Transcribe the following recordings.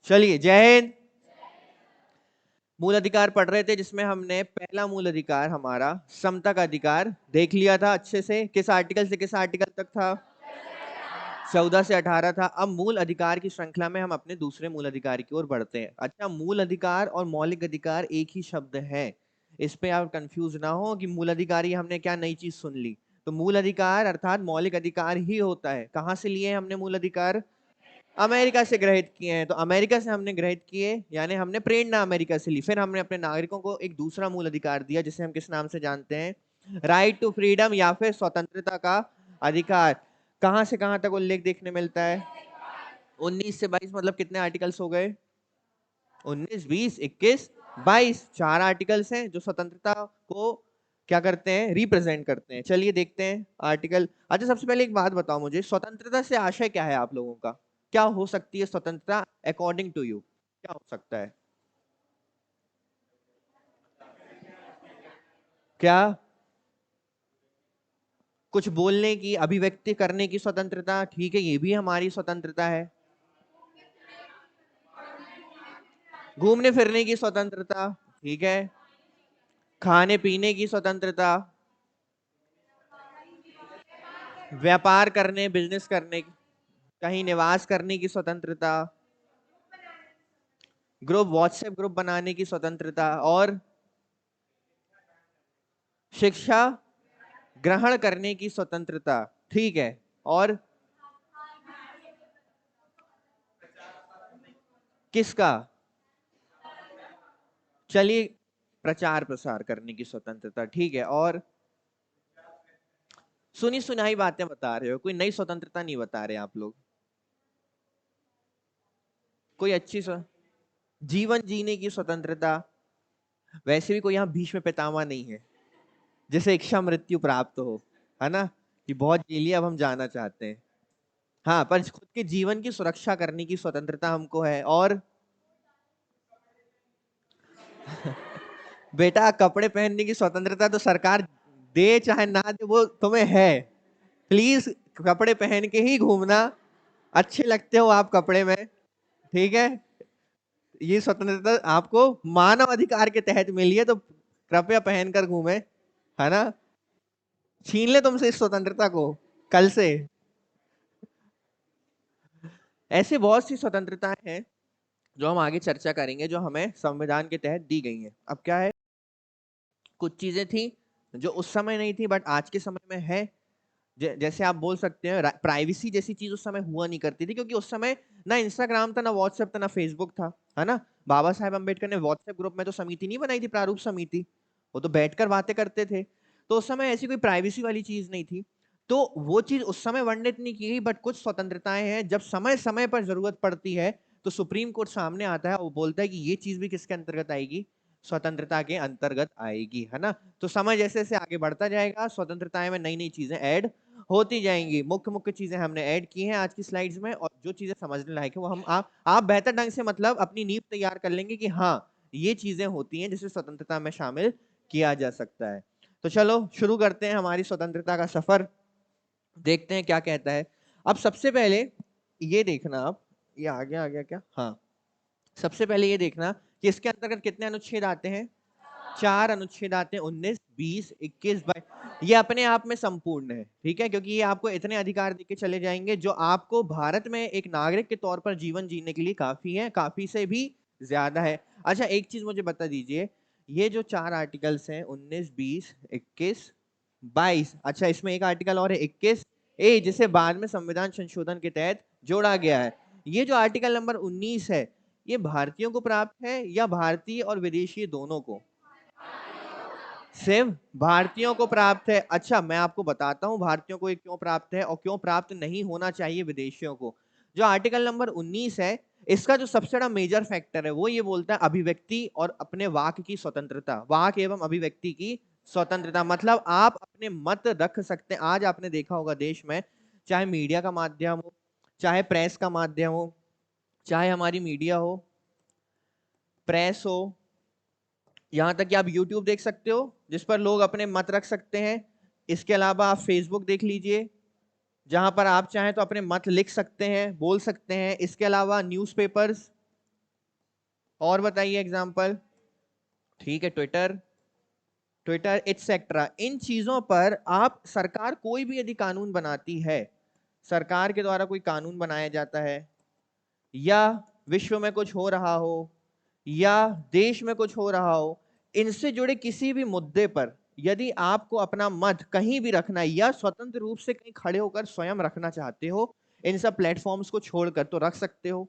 चलिए, जय हिंद। मूल अधिकार पढ़ रहे थे जिसमें हमने पहला मूल अधिकार हमारा समता का अधिकार देख लिया था अच्छे से। किस आर्टिकल से किस आर्टिकल तक था? 14 से 18 था। अब मूल अधिकार की श्रृंखला में हम अपने दूसरे मूल अधिकार की ओर बढ़ते हैं। अच्छा, मूल अधिकार और मौलिक अधिकार एक ही शब्द है, इस पे आप कंफ्यूज ना हो कि मूल अधिकारी हमने क्या नई चीज सुन ली। तो मूल अधिकार अर्थात मौलिक अधिकार ही होता है। कहां से लिए हमने मूल अधिकार? अमेरिका से ग्रहित किए हैं। तो अमेरिका से हमने ग्रहित किए, यानी हमने प्रेरणा अमेरिका से ली। फिर हमने अपने नागरिकों को एक दूसरा मूल अधिकार दिया जिसे हम किस नाम से जानते हैं? राइट टू फ्रीडम या फिर स्वतंत्रता का अधिकार। कहां से कहां तक उल्लेख देखने मिलता है? 19 से 22, मतलब कितने आर्टिकल्स हो गए? 19, 20, 21, 22। 4 आर्टिकल्स हैं जो स्वतंत्रता को क्या करते हैं? रिप्रेजेंट करते हैं। चलिए देखते हैं आर्टिकल। अच्छा, सबसे पहले एक बात बताओ मुझे, स्वतंत्रता से आशय क्या है आप लोगों का? क्या हो सकती है स्वतंत्रता अकॉर्डिंग टू यू? क्या हो सकता है? क्या? कुछ बोलने की, अभिव्यक्ति करने की स्वतंत्रता, ठीक है, ये भी हमारी स्वतंत्रता है। घूमने फिरने की स्वतंत्रता, ठीक है। खाने पीने की स्वतंत्रता, व्यापार करने, बिजनेस करने की, कहीं निवास करने की स्वतंत्रता, ग्रुप, व्हाट्सएप ग्रुप बनाने की स्वतंत्रता, और शिक्षा ग्रहण करने की स्वतंत्रता, ठीक है। और किसका? चलिए, प्रचार प्रसार करने की स्वतंत्रता, ठीक है। और सुनी सुनाई बातें बता रहे हो, कोई नई स्वतंत्रता नहीं बता रहे आप लोग। कोई अच्छी जीवन जीने की स्वतंत्रता। वैसे भी कोई यहाँ भीष्म पितामह नहीं है जिसे इच्छा मृत्यु प्राप्त हो, है ना, कि बहुत जी लिया अब हम जाना चाहते हैं। हाँ, पर खुद के जीवन की सुरक्षा करने की स्वतंत्रता हमको है। और बेटा, कपड़े पहनने की स्वतंत्रता तो सरकार दे चाहे ना दे, वो तुम्हें है। प्लीज कपड़े पहन के ही घूमना, अच्छे लगते हो आप कपड़े में, ठीक है। ये स्वतंत्रता आपको मानव अधिकार के तहत मिली है, तो कृपया पहनकर घूमे, है ना। छीन ले तुमसे इस स्वतंत्रता को कल से। ऐसे बहुत सी स्वतंत्रताएं हैं जो हम आगे चर्चा करेंगे, जो हमें संविधान के तहत दी गई हैं। अब क्या है, कुछ चीजें थी जो उस समय नहीं थी बट आज के समय में है। जैसे आप बोल सकते हैं, प्राइवेसी जैसी चीज उस समय हुआ नहीं करती थी, क्योंकि उस समय ना इंस्टाग्राम था, ना व्हाट्सएप था, ना फेसबुक था, है ना। बाबा साहेब अम्बेडकर ने व्हाट्सएप ग्रुप में तो समिति नहीं बनाई थी, प्रारूप समिति, वो तो बैठकर बातें करते थे। तो उस समय ऐसी कोई प्राइवेसी वाली चीज नहीं थी, तो वो चीज उस समय वर्णित नहीं की गई। बट कुछ स्वतंत्रताएं हैं, जब समय समय पर जरूरत पड़ती है तो सुप्रीम कोर्ट सामने आता है, वो बोलता है कि ये चीज भी किसके अंतर्गत आएगी? स्वतंत्रता के अंतर्गत आएगी, है ना। तो समय जैसे जैसे आगे बढ़ता जाएगा, स्वतंत्रताएं में नई नई चीजें ऐड होती जाएंगी। मुख्य मुख्य चीजें हमने ऐड की हैं आज की स्लाइड्स में, और जो चीजें समझने लायक है वो हम आप बेहतर ढंग से मतलब अपनी नींव तैयार कर लेंगे कि हाँ, ये चीजें होती हैं जिसे स्वतंत्रता में शामिल किया जा सकता है। तो चलो शुरू करते हैं हमारी स्वतंत्रता का सफर, देखते हैं क्या कहता है। अब सबसे पहले ये देखना, आप ये आ गया क्या? हाँ, सबसे पहले ये देखना कि इसके अंतर्गत कितने अनुच्छेद आते हैं? 4 अनुच्छेद आते हैं, 19, 20, 21, 22। ये अपने आप में संपूर्ण है, ठीक है, क्योंकि ये आपको इतने अधिकार देके चले जाएंगे जो आपको भारत में एक नागरिक के तौर पर जीवन जीने के लिए काफी है, काफी से भी ज्यादा है। अच्छा, एक चीज मुझे बता दीजिए, ये जो 4 आर्टिकल्स हैं, 19, 20, 21, 22, अच्छा इसमें एक आर्टिकल और है 21 ए, जिसे बाद में संविधान संशोधन के तहत जोड़ा गया है। ये जो आर्टिकल नंबर 19 है, ये भारतीयों को प्राप्त है या भारतीय और विदेशी दोनों को? सिर्फ भारतीयों को प्राप्त है। अच्छा, मैं आपको बताता हूं भारतीयों को ये क्यों प्राप्त है और क्यों प्राप्त नहीं होना चाहिए विदेशियों को। जो आर्टिकल नंबर 19 है, इसका जो सबसे बड़ा मेजर फैक्टर है वो ये बोलता है अभिव्यक्ति और अपने वाक की स्वतंत्रता, वाक एवं अभिव्यक्ति की स्वतंत्रता। मतलब आप अपने मत रख सकते हैं। आज आपने देखा होगा देश में, चाहे मीडिया का माध्यम हो, चाहे प्रेस का माध्यम हो, चाहे हमारी मीडिया हो, प्रेस हो, यहां तक कि आप YouTube देख सकते हो जिस पर लोग अपने मत रख सकते हैं। इसके अलावा आप Facebook देख लीजिए, जहां पर आप चाहें तो अपने मत लिख सकते हैं, बोल सकते हैं। इसके अलावा न्यूज़पेपर्स, और बताइए एग्जाम्पल। ठीक है, ट्विटर, ट्विटर एटसेट्रा। इन चीजों पर आप, सरकार कोई भी यदि कानून बनाती है, सरकार के द्वारा कोई कानून बनाया जाता है, या विश्व में कुछ हो रहा हो, या देश में कुछ हो रहा हो, इनसे जुड़े किसी भी मुद्दे पर यदि आपको अपना मत कहीं भी रखना है या स्वतंत्र रूप से कहीं खड़े होकर स्वयं रखना चाहते हो, इन सब प्लेटफॉर्म्स को छोड़कर तो रख सकते हो,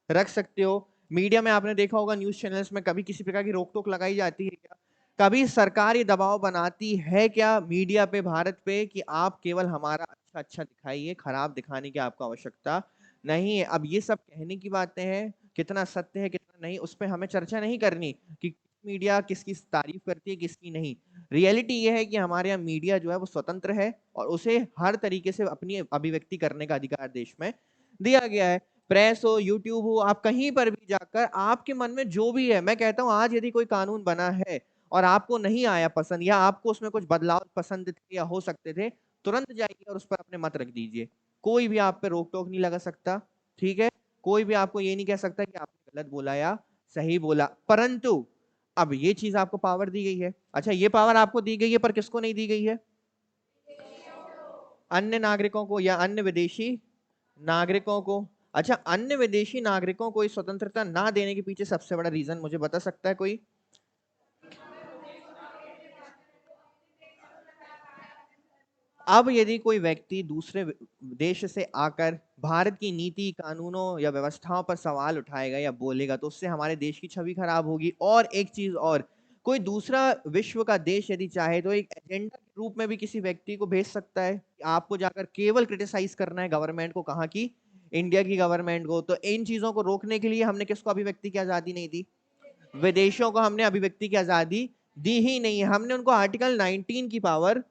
रख सकते हो। मीडिया में आपने देखा होगा, न्यूज चैनल्स में कभी किसी प्रकार की रोक टोक लगाई जाती है क्या? कभी सरकार ये दबाव बनाती है क्या मीडिया पे, भारत पे, कि आप केवल हमारा अच्छा अच्छा दिखाइए, खराब दिखाने की आपको आवश्यकता नहीं है? अब ये सब कहने की बातें हैं, कितना सत्य है कितना नहीं उस पर हमें चर्चा नहीं करनी कि मीडिया किसकी तारीफ करती है किसकी नहीं। रियलिटी ये है कि हमारे यहाँ मीडिया जो है वो स्वतंत्र है और उसे हर तरीके से अपनी अभिव्यक्ति करने का अधिकार देश में दिया गया है। प्रेस हो, यूट्यूब हो, आप कहीं पर भी जाकर आपके मन में जो भी है, मैं कहता हूं आज यदि कोई कानून बना है और आपको नहीं आया पसंद, या आपको उसमें कुछ बदलाव पसंद थे या हो सकते थे, तुरंत जाइए और उस पर अपने मत रख दीजिए। कोई भी आप पे रोक टोक नहीं लगा सकता, ठीक है? कोई भी आपको ये नहीं कह सकता कि आपने गलत बोला या सही बोला। परंतु अब ये चीज आपको पावर दी गई है। अच्छा, ये पावर आपको दी गई है, पर किसको नहीं दी गई है? अन्य नागरिकों को या अन्य विदेशी नागरिकों को। अच्छा, अन्य विदेशी नागरिकों को इस स्वतंत्रता ना देने के पीछे सबसे बड़ा रीजन मुझे बता सकता है कोई? अब यदि कोई व्यक्ति दूसरे देश से आकर भारत की नीति, कानूनों या व्यवस्थाओं पर सवाल उठाएगा या बोलेगा, तो उससे हमारे देश की छवि खराब होगी। और एक चीज और, कोई दूसरा विश्व का देश यदि चाहे तो एक एजेंडा के रूप में भी किसी व्यक्ति को भेज सकता है कि आपको जाकर केवल क्रिटिसाइज करना है गवर्नमेंट को, कहाँ की? इंडिया की गवर्नमेंट को। तो इन चीजों को रोकने के लिए हमने किसको अभिव्यक्ति की आजादी नहीं दी? विदेशों को हमने अभिव्यक्ति की आजादी दी ही नहीं है। हमने उनको आर्टिकल 19 की पावर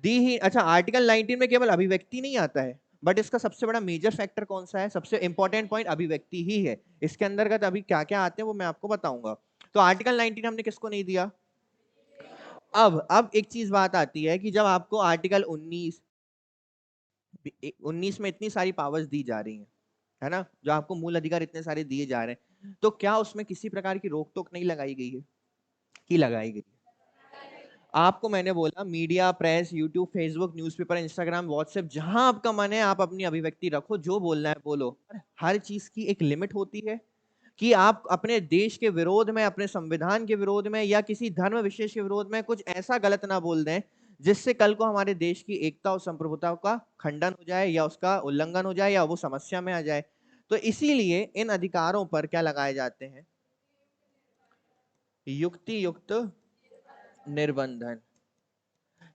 दी ही। अच्छा, आर्टिकल 19 में केवल अभिव्यक्ति नहीं आता है, बट इसका सबसे बड़ा मेजर फैक्टर कौन सा है? सबसे इंपॉर्टेंट पॉइंट अभिव्यक्ति ही है। इसके अंतर्गत अभी क्या क्या आते हैं वो मैं आपको बताऊंगा। तो आर्टिकल 19 हमने किसको नहीं दिया? अब एक चीज बात आती है कि जब आपको आर्टिकल 19 में इतनी सारी पावर्स दी जा रही है ना, जो आपको मूल अधिकार इतने सारे दिए जा रहे हैं, तो क्या उसमें किसी प्रकार की रोक टोक नहीं लगाई गई है? की लगाई गई? आपको मैंने बोला, media, press, YouTube, Facebook, newspaper, Instagram, WhatsApp, जहां आपका मन है आप अपनी अभिव्यक्ति रखो, जो बोलना है बोलो। पर हर चीज की एक लिमिट होती है कि आप अपने देश के विरोध में, अपने संविधान के विरोध में, या किसी धर्म विशेष के विरोध में कुछ ऐसा गलत ना बोल दें जिससे कल को हमारे देश की एकता और संप्रभुता का खंडन हो जाए, या उसका उल्लंघन हो जाए, या वो समस्या में आ जाए। तो इसीलिए इन अधिकारों पर क्या लगाए जाते हैं? युक्ति युक्त निर्बंधन।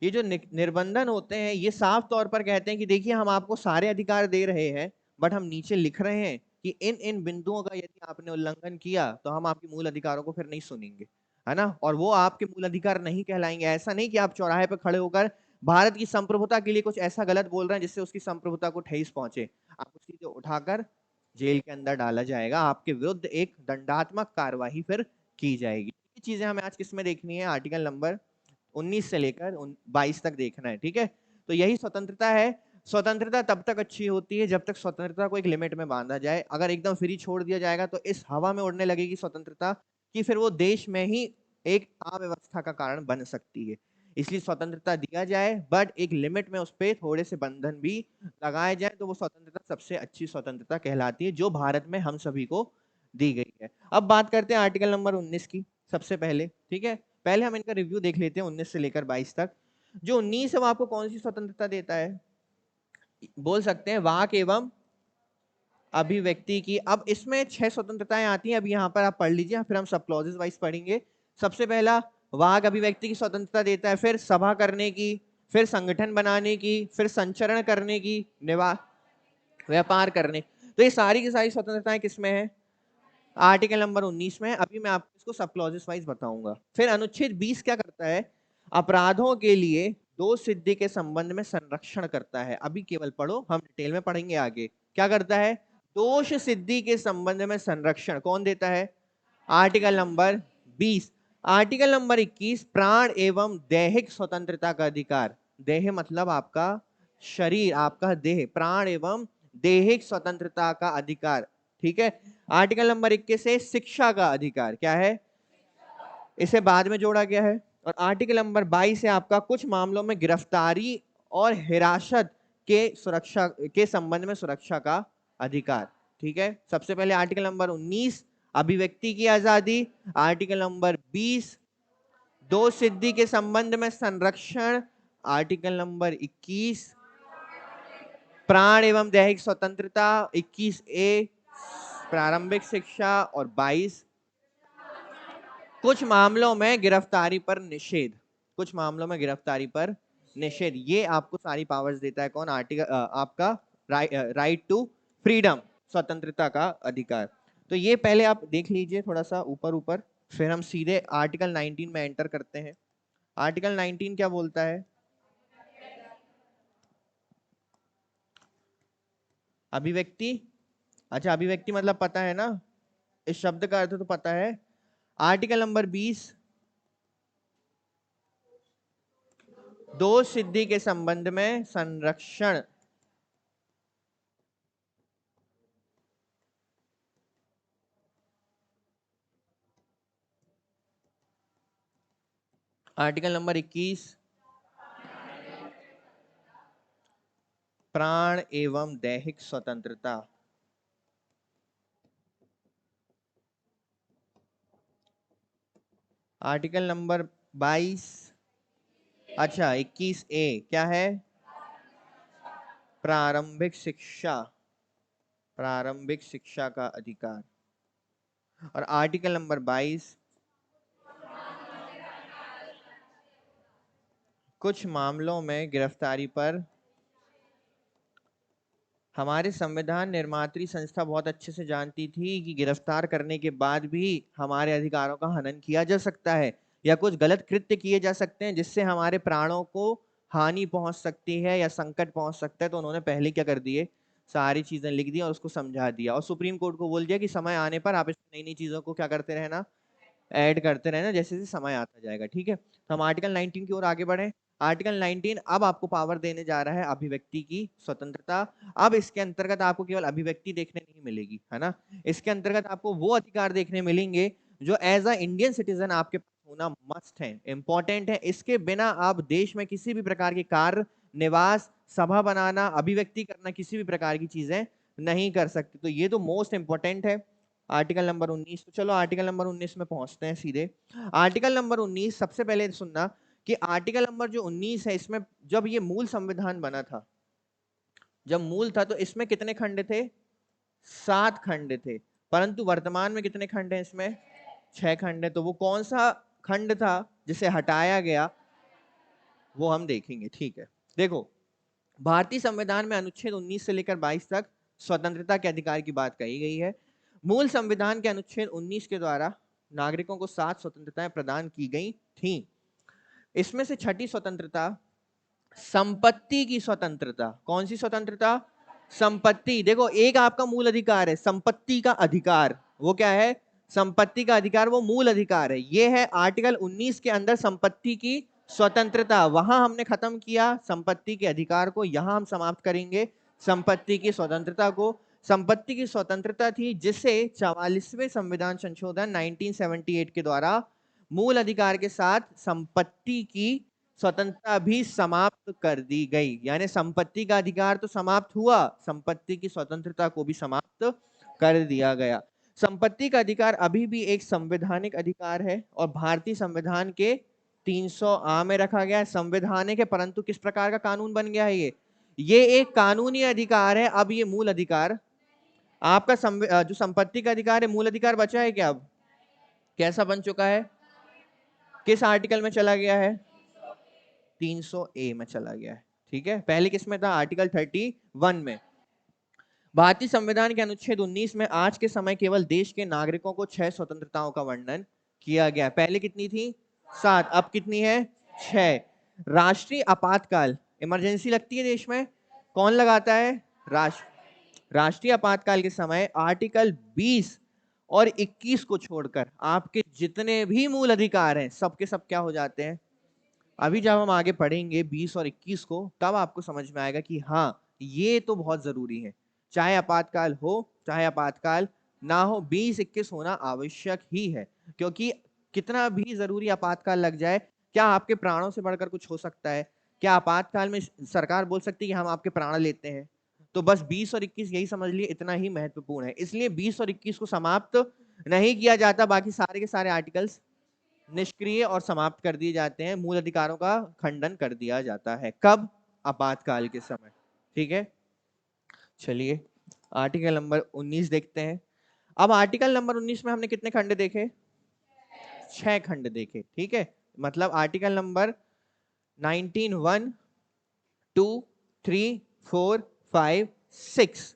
ये जो निर्बंधन होते हैं, ये साफ तौर पर कहते हैं कि देखिए, हम आपको सारे अधिकार दे रहे हैं, बट हम नीचे लिख रहे हैं कि इन इन बिंदुओं का यदि आपने उल्लंघन किया तो हम आपके मूल अधिकारों को फिर नहीं सुनेंगे, है ना? और वो आपके मूल अधिकार नहीं कहलाएंगे। ऐसा नहीं कि आप चौराहे पर खड़े होकर भारत की संप्रभुता के लिए कुछ ऐसा गलत बोल रहे हैं जिससे उसकी संप्रभुता को ठेस पहुंचे, आपको सीधे उठाकर जेल के अंदर डाला जाएगा, आपके विरुद्ध एक दंडात्मक कार्यवाही फिर की जाएगी। ये चीजें हमें आज किस में देखनी है? आर्टिकल नंबर 19 से लेकर 22 तक देखना है, ठीक है? तो यही स्वतंत्रता है। स्वतंत्रता तब तक अच्छी होती है जब तक स्वतंत्रता को एक लिमिट में बांधा जाए। अगर एकदम फ्री छोड़ दिया जाएगा तो इस हवा में उड़ने लगेगी स्वतंत्रता कि फिर वो देश में ही एक अव्यवस्था का कारण बन सकती है। इसलिए स्वतंत्रता दिया जाए, बट एक लिमिट में उस पर थोड़े से बंधन भी लगाए जाए, तो वो स्वतंत्रता सबसे अच्छी स्वतंत्रता कहलाती है जो भारत में हम सभी को दी गई है। अब बात करते हैं आर्टिकल नंबर 19 की सबसे पहले, ठीक है? पहले हम इनका रिव्यू देख लेते हैं 19 से लेकर 22 तक। जो 19 है वो आपको कौन सी स्वतंत्रता देता है? बोल सकते हैं वाक एवं अभिव्यक्ति की। अब इसमें 6 स्वतंत्रताएं आती हैं, अब यहाँ पर आप पढ़ लीजिए, फिर हम सब क्लॉजेस वाइज पढ़ेंगे। सबसे पहला, वाक अभिव्यक्ति की स्वतंत्रता देता है, फिर सभा करने की, फिर संगठन बनाने की, फिर संचरण करने की, व्यापार करने। तो ये सारी की सारी स्वतंत्रताएं किसमें है? आर्टिकल नंबर 19 में। अभी मैं आपको इसको सब क्लॉजेस वाइज बताऊंगा। फिर अनुच्छेद 20 क्या करता है? अपराधों के लिए दोष सिद्धि के संबंध में संरक्षण करता है। अभी केवल पढ़ो, हम डिटेल में पढ़ेंगे आगे। क्या करता है? दोष सिद्धि के संबंध में संरक्षण कौन देता है? Article number 20। आर्टिकल नंबर 21, प्राण एवं दैहिक स्वतंत्रता का अधिकार। देह मतलब आपका शरीर, आपका देह, प्राण एवं दैहिक स्वतंत्रता का अधिकार, ठीक है। आर्टिकल नंबर 21 है शिक्षा का अधिकार, क्या है, इसे बाद में जोड़ा गया है। और आर्टिकल नंबर 22 है आपका कुछ मामलों में गिरफ्तारी और हिरासत के सुरक्षा के संबंध में सुरक्षा का अधिकार, ठीक है। सबसे पहले आर्टिकल नंबर 19 अभिव्यक्ति की आजादी, आर्टिकल नंबर 20 दो सिद्धि के संबंध में संरक्षण, आर्टिकल नंबर 21 प्राण एवं दैहिक स्वतंत्रता, 21A प्रारंभिक शिक्षा और 22 कुछ मामलों में गिरफ्तारी पर निषेध, कुछ मामलों में गिरफ्तारी पर निषेध। ये आपको सारी पावर्स देता है कौन, आर्टिकल आपका राइट टू फ्रीडम, स्वतंत्रता का अधिकार। तो ये पहले आप देख लीजिए थोड़ा सा ऊपर ऊपर, फिर हम सीधे आर्टिकल 19 में एंटर करते हैं। आर्टिकल 19 क्या बोलता है, अभिव्यक्ति। अच्छा अभिव्यक्ति मतलब पता है ना, इस शब्द का अर्थ तो पता है। आर्टिकल नंबर 20 दो सिद्धि के संबंध में संरक्षण, आर्टिकल नंबर 21 प्राण एवं दैहिक स्वतंत्रता, आर्टिकल नंबर 22 अच्छा 21A क्या है, प्रारंभिक शिक्षा, प्रारंभिक शिक्षा का अधिकार। और आर्टिकल नंबर 22 कुछ मामलों में गिरफ्तारी पर। हमारे संविधान निर्मात्री संस्था बहुत अच्छे से जानती थी कि गिरफ्तार करने के बाद भी हमारे अधिकारों का हनन किया जा सकता है या कुछ गलत कृत्य किए जा सकते हैं जिससे हमारे प्राणों को हानि पहुंच सकती है या संकट पहुंच सकता है। तो उन्होंने पहले क्या कर दिए, सारी चीजें लिख दी और उसको समझा दिया और सुप्रीम कोर्ट को बोल दिया कि समय आने पर आप इसमें नई नई चीजों को क्या करते रहना, ऐड करते रहना जैसे जैसे समय आता जाएगा, ठीक है। तो हम आर्टिकल 19 की ओर आगे बढ़े। आर्टिकल 19 अब आपको पावर देने जा रहा है अभिव्यक्ति की स्वतंत्रता। अब इसके अंतर्गत आपको केवल अभिव्यक्ति देखने नहीं मिलेगी, है ना, इसके अंतर्गत आपको वो अधिकार देखने मिलेंगे जो एज अ इंडियन सिटीजन आपके पास होना मस्ट है, इंपॉर्टेंट है। इसके बिना आप देश में किसी भी प्रकार के कार्य, निवास, सभा बनाना, अभिव्यक्ति करना, किसी भी प्रकार की चीजें नहीं कर सकते। तो ये तो मोस्ट इंपॉर्टेंट है आर्टिकल नंबर 19। तो चलो आर्टिकल नंबर 19 में पहुंचते हैं सीधे। आर्टिकल नंबर 19 सबसे पहले सुनना कि आर्टिकल नंबर जो 19 है इसमें जब ये मूल संविधान बना था, जब मूल था तो इसमें कितने खंड थे, 7 खंड थे, परंतु वर्तमान में कितने खंड हैं इसमें, 6 खंड है। तो वो कौन सा खंड था जिसे हटाया गया वो हम देखेंगे, ठीक है। देखो भारतीय संविधान में अनुच्छेद 19 से लेकर 22 तक स्वतंत्रता के अधिकार की बात कही गई है। मूल संविधान के अनुच्छेद 19 के द्वारा नागरिकों को 7 स्वतंत्रताएं प्रदान की गई थीं। इसमें से छठी स्वतंत्रता संपत्ति की स्वतंत्रता, कौन सी स्वतंत्रता, संपत्ति। देखो एक आपका मूल अधिकार है संपत्ति का अधिकार, वो क्या है, संपत्ति का अधिकार, वो मूल अधिकार है। ये है आर्टिकल 19 के अंदर संपत्ति की स्वतंत्रता। वहां हमने खत्म किया संपत्ति के अधिकार को, यहां हम समाप्त करेंगे संपत्ति की स्वतंत्रता को। संपत्ति की स्वतंत्रता थी जिसे 44वें संविधान संशोधन 1978 के द्वारा मूल अधिकार के साथ संपत्ति की स्वतंत्रता भी समाप्त कर दी गई। यानी संपत्ति का अधिकार तो समाप्त हुआ, संपत्ति की स्वतंत्रता को भी समाप्त कर दिया गया। संपत्ति का अधिकार अभी भी एक संवैधानिक अधिकार है और भारतीय संविधान के 300A में रखा गया है। संवैधानिक है परंतु किस प्रकार का कानून बन गया है ये एक कानूनी अधिकार है। अब ये मूल अधिकार आपका जो संपत्ति का अधिकार है, मूल अधिकार बचा है क्या, अब कैसा बन चुका है, किस आर्टिकल में चला गया है, 300A में चला गया है, ठीक है। पहले किस में था, आर्टिकल 31 में। भारतीय संविधान के अनुच्छेद 19 में आज के समय केवल देश के नागरिकों को 6 स्वतंत्रताओं का वर्णन किया गया। पहले कितनी थी, 7, अब कितनी है, 6। राष्ट्रीय आपातकाल, इमरजेंसी लगती है देश में, कौन लगाता है, राष्ट्रीय आपातकाल के समय आर्टिकल 20 और 21 को छोड़कर आपके जितने भी मूल अधिकार हैं सबके सब क्या हो जाते हैं। अभी जब हम आगे पढ़ेंगे 20 और 21 को तब आपको समझ में आएगा कि हाँ ये तो बहुत जरूरी है। चाहे आपातकाल हो चाहे आपातकाल ना हो, 20-21 होना आवश्यक ही है, क्योंकि कितना भी जरूरी आपातकाल लग जाए, क्या आपके प्राणों से बढ़कर कुछ हो सकता है? क्या आपातकाल में सरकार बोल सकती है कि हम आपके प्राण लेते हैं? तो बस 20 और 21 यही समझ लिए, इतना ही महत्वपूर्ण है। इसलिए 20 और 21 को समाप्त नहीं किया जाता, बाकी सारे के सारे आर्टिकल्स निष्क्रिय और समाप्त कर दिए जाते हैं, मूल अधिकारों का खंडन कर दिया जाता है। कब? आपातकाल के समय। ठीक है, चलिए आर्टिकल नंबर 19 देखते हैं। अब आर्टिकल नंबर 19 में हमने कितने खंड देखे? 6 खंड देखे। ठीक है, मतलब आर्टिकल नंबर 19 1 2 3 4 5 6।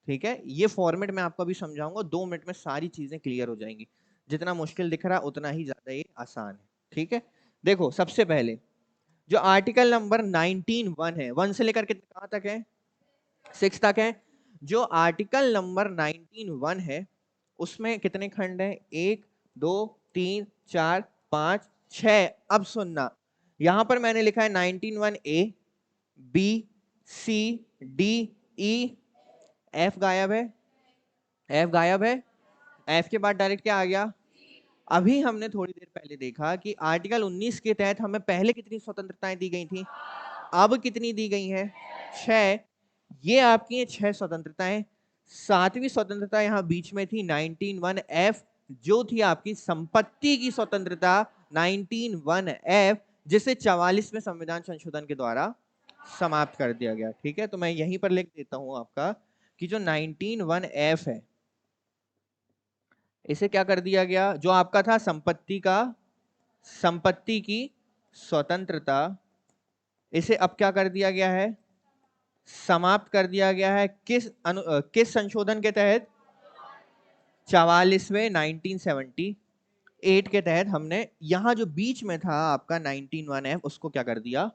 ठीक है, ये फॉर्मेट मैं आपको अभी समझाऊंगा, 2 मिनट में सारी चीजें क्लियर हो जाएंगी। जितना मुश्किल दिख रहा उतना ही ज्यादा ये आसान है। ठीक है, देखो सबसे पहले जो आर्टिकल नंबर 19 1 है, 1 से लेकर कितने कहां तक है? 6 तक है। जो आर्टिकल नंबर 19 1 है उसमें कितने खंड है? 1 2 3 4 5 6। अब सुनना, यहां पर मैंने लिखा है 19 1 ए, बी, सी, डी, ई, एफ गायब है, एफ गायब है, एफ के बाद डायरेक्ट क्या आ गया? अभी हमने थोड़ी देर पहले देखा कि आर्टिकल 19 के तहत हमें पहले कितनी स्वतंत्रताएं दी गई थी, अब कितनी दी गई हैं? 6। ये आपकी 6 स्वतंत्रताएं। 7वीं स्वतंत्रता यहां बीच में थी 19 1 एफ, जो थी आपकी संपत्ति की स्वतंत्रता 19 1 एफ, जिसे 44वें संविधान संशोधन के द्वारा समाप्त कर दिया गया। ठीक है, तो मैं यहीं पर लिख देता हूं आपका कि जो 19 1 एफ है, इसे क्या कर दिया गया? जो आपका था संपत्ति की स्वतंत्रता, इसे अब क्या कर दिया गया है? समाप्त कर दिया गया है। किस संशोधन के तहत? 44वें 1978 के तहत हमने यहां जो बीच में था आपका 19 1 एफ, उसको क्या कर दिया?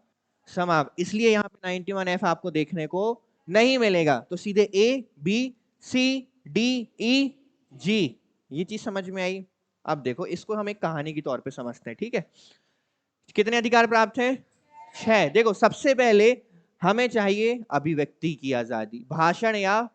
समाप्त। इसलिए यहां पे 91 एफ आपको देखने को नहीं मिलेगा। तो सीधे ए, बी, सी, डी, ई, जी, ये चीज समझ में आई। अब देखो इसको हम एक कहानी के तौर पे समझते हैं। ठीक है, कितने अधिकार प्राप्त हैं? 6। देखो सबसे पहले हमें चाहिए अभिव्यक्ति की आजादी, भाषण या,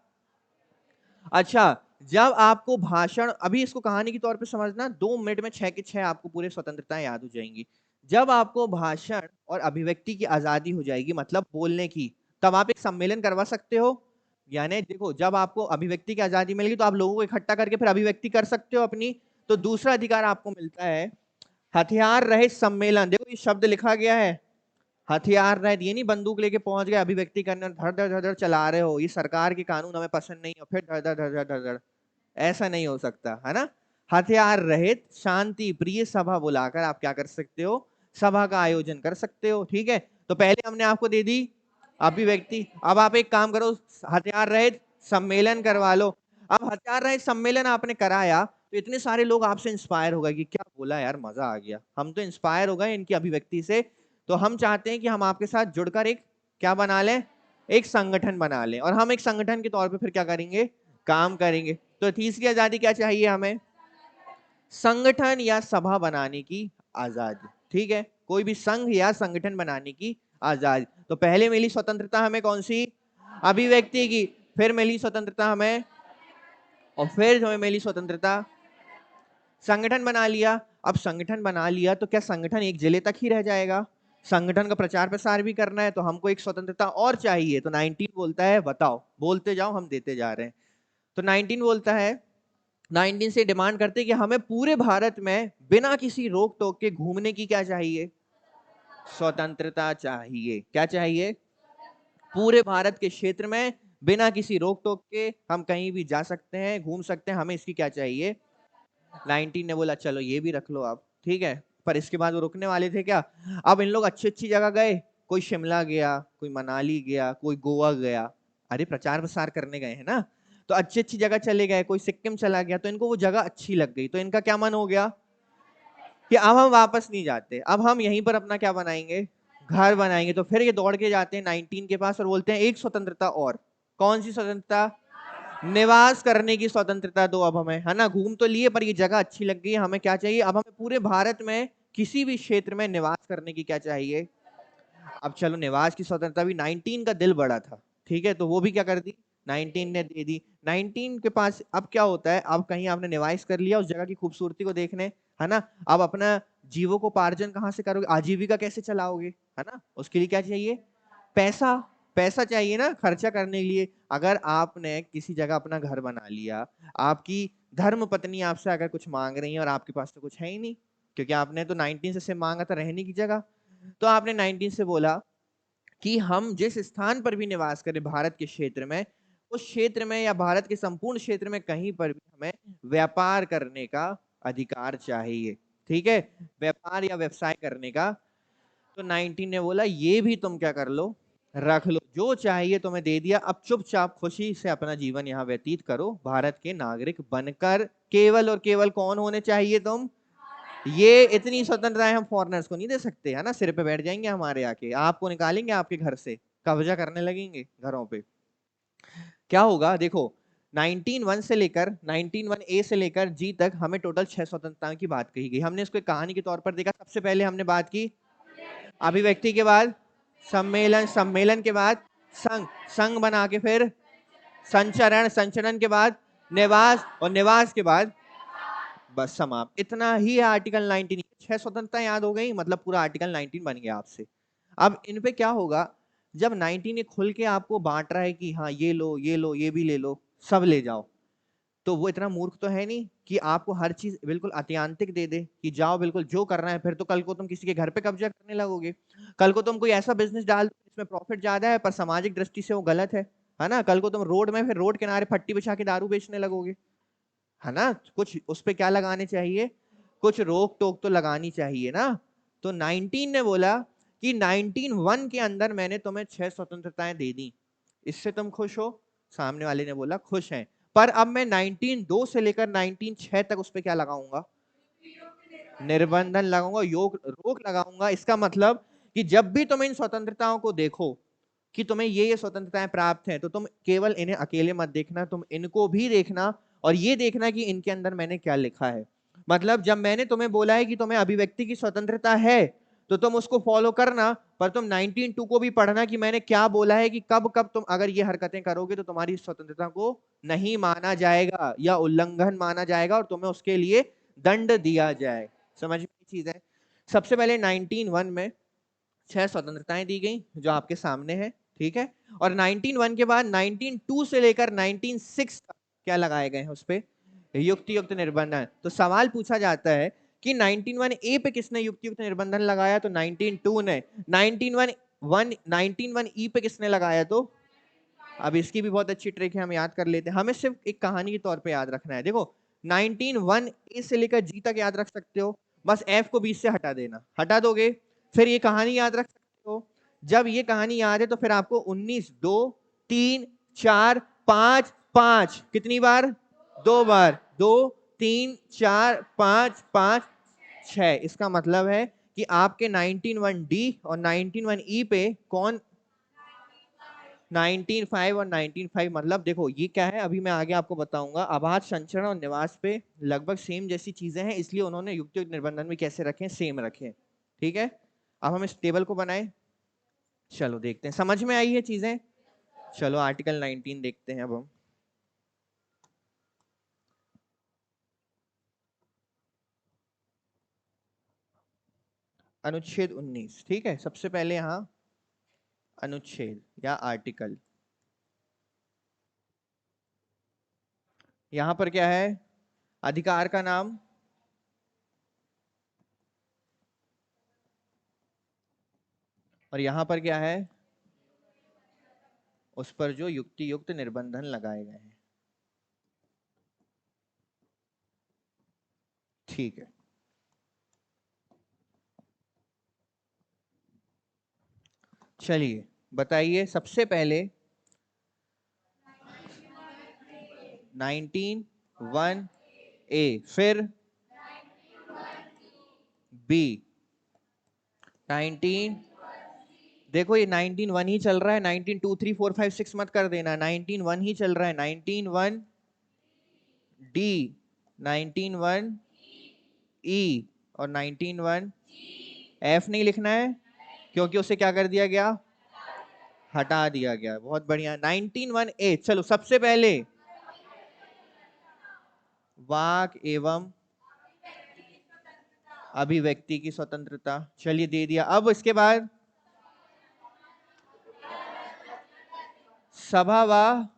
अच्छा, जब आपको भाषण, अभी इसको कहानी के तौर पे समझना, 2 मिनट में 6 के 6 आपको पूरे स्वतंत्रताएं याद हो जाएंगी। जब आपको भाषण और अभिव्यक्ति की आजादी हो जाएगी, मतलब बोलने की, तब आप एक सम्मेलन करवा सकते हो। यानी देखो, जब आपको अभिव्यक्ति की आजादी मिलेगी तो आप लोगों को इकट्ठा करके फिर अभिव्यक्ति कर सकते हो अपनी। तो दूसरा अधिकार आपको मिलता है हथियार रहित सम्मेलन। देखो ये शब्द लिखा गया है, हथियार रहित। ये नहीं बंदूक लेके पहुंच गए अभिव्यक्ति करने और धड़ धड़ धड़ धड़ चला रहे हो, ये सरकार के कानून हमें पसंद नहीं हो, फिर धड़ धड़ धड़ धड़ धड़ धड़, ऐसा नहीं हो सकता है ना। हथियार रहित शांति प्रिय सभा बुलाकर आप क्या कर सकते हो? सभा का आयोजन कर सकते हो। ठीक है, तो पहले हमने आपको दे दी अभिव्यक्ति, अब आप एक काम करो, हथियार रहित सम्मेलन करवा लो। अब हथियार रहित सम्मेलन आपने कराया तो इतने सारे लोग आपसे इंस्पायर हो गए कि क्या बोला यार, मजा आ गया, हम तो इंस्पायर हो गए इनकी अभिव्यक्ति से। तो हम चाहते हैं कि हम आपके साथ जुड़कर एक क्या बना लें? एक संगठन बना लें, और हम एक संगठन के तौर पे फिर क्या करेंगे? काम करेंगे। तो तीसरी आजादी क्या चाहिए हमें? संगठन या सभा बनाने की आजादी। ठीक है, कोई भी संघ या संगठन बनाने की आजादी। तो पहले मिली स्वतंत्रता हमें कौन सी? अभिव्यक्ति की। फिर मिली स्वतंत्रता हमें, और फिर हमें मिली स्वतंत्रता, संगठन बना लिया। अब संगठन बना लिया तो क्या संगठन एक जिले तक ही रह जाएगा? संगठन का प्रचार प्रसार भी करना है, तो हमको एक स्वतंत्रता और चाहिए। तो 19 बोलता है, बताओ, बोलते जाओ, हम देते जा रहे हैं। तो 19 बोलता है, 19 से डिमांड करते हैं कि हमें पूरे भारत में बिना किसी रोक टोक के घूमने की क्या चाहिए? स्वतंत्रता चाहिए। क्या चाहिए? पूरे भारत के क्षेत्र में बिना किसी रोक टोक के हम कहीं भी जा सकते हैं, घूम सकते हैं, हमें इसकी क्या चाहिए? 19 ने बोला चलो ये भी रख लो आप। ठीक है, पर इसके बाद वो रुकने वाले थे क्या? अब इन लोग अच्छी अच्छी जगह गए, कोई शिमला गया, कोई मनाली गया, कोई गोवा गया। अरे प्रचार प्रसार करने गए हैं ना, तो अच्छी अच्छी जगह चले गए, कोई सिक्किम चला गया, तो इनको वो जगह अच्छी लग गई, तो इनका क्या मन हो गया कि अब हम वापस नहीं जाते, अब हम यहीं पर अपना क्या बनाएंगे? घर बनाएंगे। तो फिर ये दौड़ के जाते हैं 19 के पास और बोलते हैं एक स्वतंत्रता और। कौन सी स्वतंत्रता? निवास करने की स्वतंत्रता दो अब हमें, है ना। घूम तो लिए पर ये जगह अच्छी लग गई, हमें क्या चाहिए? अब हमें पूरे भारत में किसी भी क्षेत्र में निवास करने की क्या चाहिए? अब चलो निवास की स्वतंत्रता भी 19 का दिल बड़ा था। ठीक है, तो वो भी क्या कर दी? 19 ने दे दी। 19 के पास अब क्या होता है, अब कहीं आपने निवास कर लिया उस जगह की खूबसूरती को देखने, है ना। अब अपना जीवकोपार्जन कहाँ से करोगे, आजीविका कैसे चलाओगे, है ना। उसके लिए क्या चाहिए, पैसा। पैसा चाहिए ना खर्चा करने के लिए। अगर आपने किसी जगह अपना घर बना लिया, आपकी धर्म पत्नी आपसे अगर कुछ मांग रही है और आपके पास तो कुछ है ही नहीं, क्योंकि आपने तो 19 से मांगा था रहने की जगह, तो आपने 19 से बोला कि हम जिस स्थान पर भी निवास करें भारत के क्षेत्र में, उस क्षेत्र में या भारत के संपूर्ण क्षेत्र में कहीं पर भी हमें व्यापार करने का अधिकार चाहिए। ठीक है, व्यापार या व्यवसाय करने का। तो 19 ने बोला ये भी तुम क्या कर लो, रख लो, जो चाहिए तुम्हें दे दिया, अब चुपचाप खुशी से अपना जीवन यहाँ व्यतीत करो भारत के नागरिक बनकर। केवल और केवल कौन होने चाहिए तुम, ये इतनी स्वतंत्रताएं हम फॉरेनर्स को नहीं दे सकते, है ना। सिर पे बैठ जाएंगे हमारे आके, आपको निकालेंगे आपके घर से, कब्जा करने लगेंगे घरों पे। क्या होगा देखो, 19 से लेकर 19 से लेकर जी तक हमें टोटल 6 स्वतंत्रताओं की बात कही गई। हमने इसको एक कहानी के तौर पर देखा। सबसे पहले हमने बात की अभिव्यक्ति के बाद सम्मेलन, सम्मेलन के बाद संघ, संघ बना के फिर संचरण, संचरण के बाद निवास, और निवास के बाद बस समाप्त। इतना ही है आर्टिकल 19। 6 स्वतंत्रता याद हो गई, मतलब पूरा आर्टिकल 19 बन गया आपसे। अब इन पे क्या होगा, जब 19 ने खुल के आपको बांट रहा है कि हाँ ये लो ये लो ये भी ले लो, सब ले जाओ, तो वो इतना मूर्ख तो है नहीं कि आपको हर चीज बिल्कुल अत्यांतिक दे दे कि जाओ बिल्कुल जो करना है। फिर तो कल को तुम किसी के घर पे कब्जा करने लगोगे, कल को तुम कोई ऐसा बिजनेस डाल दो जिसमें प्रॉफिट ज्यादा है पर सामाजिक दृष्टि से वो गलत है ना। कल को तुम रोड में फिर रोड किनारे फट्टी बिछा के दारू बेचने लगोगे, है ना। कुछ उस पे क्या लगाने चाहिए, कुछ रोक टोक तो लगानी चाहिए ना। तो 19 ने बोला कि 19 के अंदर मैंने तुम्हें 6 स्वतंत्रताएं दे दी, इससे तुम खुश हो। सामने वाले ने बोला खुश हैं, पर अब मैं 19 से लेकर 19 तक उस पे क्या लगाऊंगा, निर्बंधन लगाऊंगा, योग रोक लगाऊंगा। इसका मतलब कि जब भी तुम इन स्वतंत्रताओं को देखो कि तुम्हें ये स्वतंत्रताएं प्राप्त हैं, तो तुम केवल इन्हें अकेले मत देखना, तुम इनको भी देखना और ये देखना कि इनके अंदर मैंने क्या लिखा है। मतलब जब मैंने तुम्हें बोला है कि तुम्हें अभिव्यक्ति की स्वतंत्रता है, तो तुम उसको फॉलो करना, पर तुम 19(2) को भी पढ़ना कि मैंने क्या बोला है कि कब कब तुम अगर ये हरकतें करोगे तो तुम्हारी स्वतंत्रता को नहीं माना जाएगा या उल्लंघन माना जाएगा और तुम्हें उसके लिए दंड दिया जाए। समझ में चीज है। सबसे पहले 19(1) में 6 स्वतंत्रताएं दी गई जो आपके सामने है, ठीक है। और 19(1) के बाद 19(2) से लेकर 19(6) तक क्या लगाए गए हैं उस पे, युक्त युक्त निर्बंधन। तो सवाल पूछा जाता है कि 19(1) पे किसने युक्त युक्त निर्बंधन लगाया, तो 19(2) ने। 19(1) पे किसने लगाया, तो अब इसकी भी बहुत अच्छी ट्रिक है, हम याद कर लेते हैं। हमें सिर्फ एक कहानी के तौर पे याद रखना है। देखो 19(1) से लेकर जी तक याद रख सकते हो, बस एफ को बीच से हटा देना, हटा दोगे फिर ये कहानी याद रख सकते हो। जब ये कहानी याद है तो फिर आपको 19, 2, 3, 4, 5, 5 कितनी बार, 2 बार, 2, 3, 4, 5, 5, 6। इसका मतलब है कि आपके 19(1) और 19(1) पे कौन, 19(5) और 19(5) मतलब देखो ये क्या है, अभी मैं आगे आपको बताऊंगा। आवाज, संचरण और निवास पे लगभग सेम जैसी चीजें हैं, इसलिए उन्होंने युक्त युक्त निर्बंधन भी कैसे रखे, सेम रखे। ठीक है, अब हम इस टेबल को बनाए, चलो देखते हैं समझ में आई है चीजें। चलो आर्टिकल 19 देखते हैं अब हम। अनुच्छेद 19, ठीक है। सबसे पहले यहाँ अनुच्छेद या आर्टिकल, यहां पर क्या है, अधिकार का नाम, और यहां पर क्या है, उस पर जो युक्ति युक्त निर्बंधन लगाए गए हैं। ठीक है, चलिए बताइए सबसे पहले 19(1)(a), फिर बी 19, देखो ये 19(1) ही चल रहा है, 19(2), 3, 4, 5, 6 मत कर देना, 19(1) ही चल रहा है। 19(1)(d), 19(1)(e) और 19(1)(f नहीं लिखना है क्योंकि उसे क्या कर दिया गया, हटा दिया गया। बहुत बढ़िया। 1918 चलो सबसे पहले वाक एवं अभिव्यक्ति की स्वतंत्रता, चलिए दे दिया। अब इसके बाद सभा व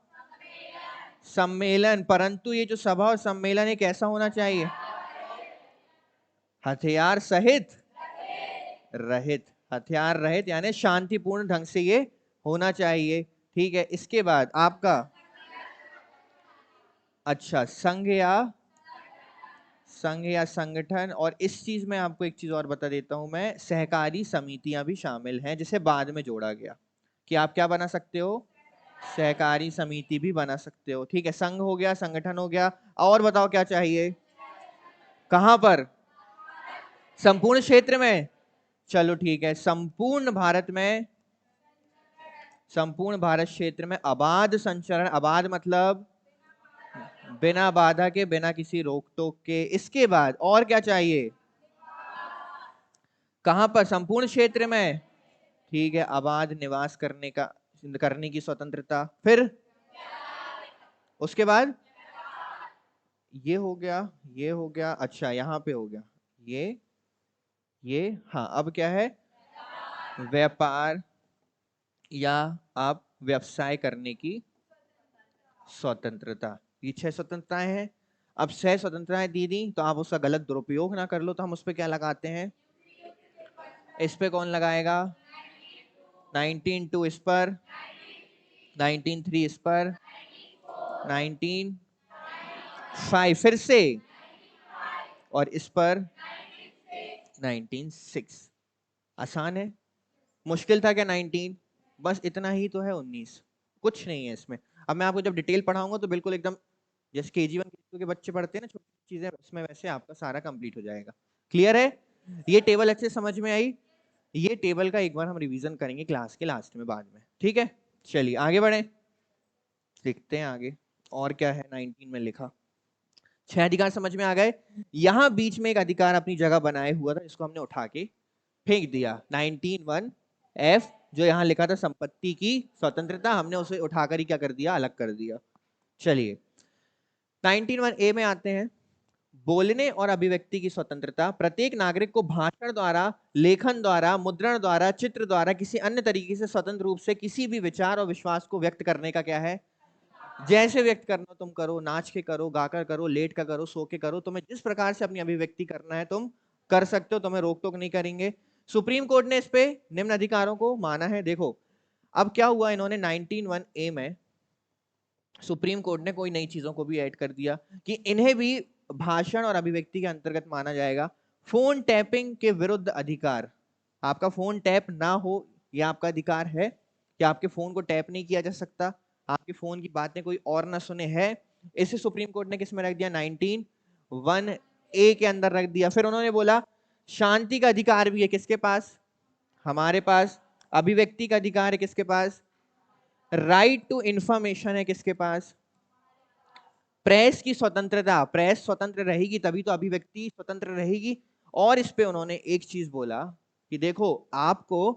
सम्मेलन, परंतु ये जो सभा और सम्मेलन है कैसा होना चाहिए? हथियार सहित रहित, हथियार रहित यानी शांतिपूर्ण ढंग से ये होना चाहिए। ठीक है, इसके बाद आपका अच्छा संघ या संगठन, और इस चीज में आपको एक चीज और बता देता हूं मैं, सहकारी समितियां भी शामिल हैं जिसे बाद में जोड़ा गया कि आप क्या बना सकते हो, सहकारी समिति भी बना सकते हो। ठीक है, संघ हो गया, संगठन हो गया, और बताओ क्या चाहिए? कहां पर? संपूर्ण क्षेत्र में। चलो ठीक है, संपूर्ण भारत क्षेत्र में अबाध संचरण, अबाध मतलब बिना बाधा के, बिना किसी रोक टोक के। इसके बाद और क्या चाहिए? कहां पर? संपूर्ण क्षेत्र में। ठीक है, अबाध निवास करने की स्वतंत्रता। फिर उसके बाद ये हो गया, ये हो गया, अच्छा यहां पे हो गया ये हाँ, अब क्या है? व्यापार या आप व्यवसाय करने की स्वतंत्रता। ये 6 स्वतंत्रताएं हैं। अब 6 स्वतंत्रताएं दी दी तो आप उसका गलत दुरुपयोग ना कर लो, तो हम उस पर क्या लगाते हैं? इस पे कौन लगाएगा? 19(2) इस पर, 19(3) इस पर, 19(5) फिर से, और इस पर 19(6). आसान है? मुश्किल था क्या 19? बस इतना ही तो है 19, कुछ नहीं है इसमें। अब मैं आपको जब डिटेल पढ़ाऊंगा तो बिल्कुल एकदम जैसे KG1 KG2 के बच्चे पढ़ते हैं ना छोटी चीजें, उसमें वैसे आपका सारा कंप्लीट हो जाएगा। क्लियर है? ये टेबल अच्छे समझ में आई? ये टेबल का एक बार हम रिवीजन करेंगे क्लास के लास्ट में बाद में। ठीक है, चलिए आगे बढ़े, देखते हैं आगे और क्या है 19 में लिखा। 6 अधिकार समझ में आ गए। यहां बीच में एक अधिकार अपनी जगह बनाए हुआ था, इसको हमने उठा के फेंक दिया। 19(1)(f) जो यहां लिखा था संपत्ति की स्वतंत्रता, हमने उसे उठाकर ही क्या कर दिया? अलग कर दिया। चलिए 19(1)(a) में आते हैं। बोलने और अभिव्यक्ति की स्वतंत्रता, प्रत्येक नागरिक को भाषण द्वारा, लेखन द्वारा, मुद्रण द्वारा, चित्र द्वारा, किसी अन्य तरीके से स्वतंत्र रूप से किसी भी विचार और विश्वास को व्यक्त करने का क्या है? जैसे व्यक्त करना तुम करो, नाच के करो, गाकर करो, लेट कर करो, सो के करो, तुम्हें जिस प्रकार से अपनी अभिव्यक्ति करना है तुम कर सकते हो, तुम्हें रोक टोक नहीं करेंगे। सुप्रीम कोर्ट ने इस पे निम्न अधिकारों को माना है। देखो अब क्या हुआ, इन्होंने 19(1)(a) में सुप्रीम कोर्ट ने कोई नई चीजों को भी ऐड कर दिया कि इन्हें भी भाषण और अभिव्यक्ति के अंतर्गत माना जाएगा। फोन टैपिंग के विरुद्ध अधिकार, आपका फोन टैप ना हो यह आपका अधिकार है कि आपके फोन को टैप नहीं किया जा सकता, आपके फोन की बातें कोई और ना सुने, है। इसे सुप्रीम कोर्ट ने किस में रख दिया? 19(1)(a) के अंदर रख दिया। फिर उन्होंने बोला शांति का अधिकार भी है किसके पास? हमारे पास। अभिव्यक्ति का अधिकार है किसके पास? राइट टू इंफॉर्मेशन है किसके पास? प्रेस की स्वतंत्रता, प्रेस स्वतंत्र रहेगी तभी तो अभिव्यक्ति स्वतंत्र रहेगी। और इस पे उन्होंने एक चीज बोला कि देखो आपको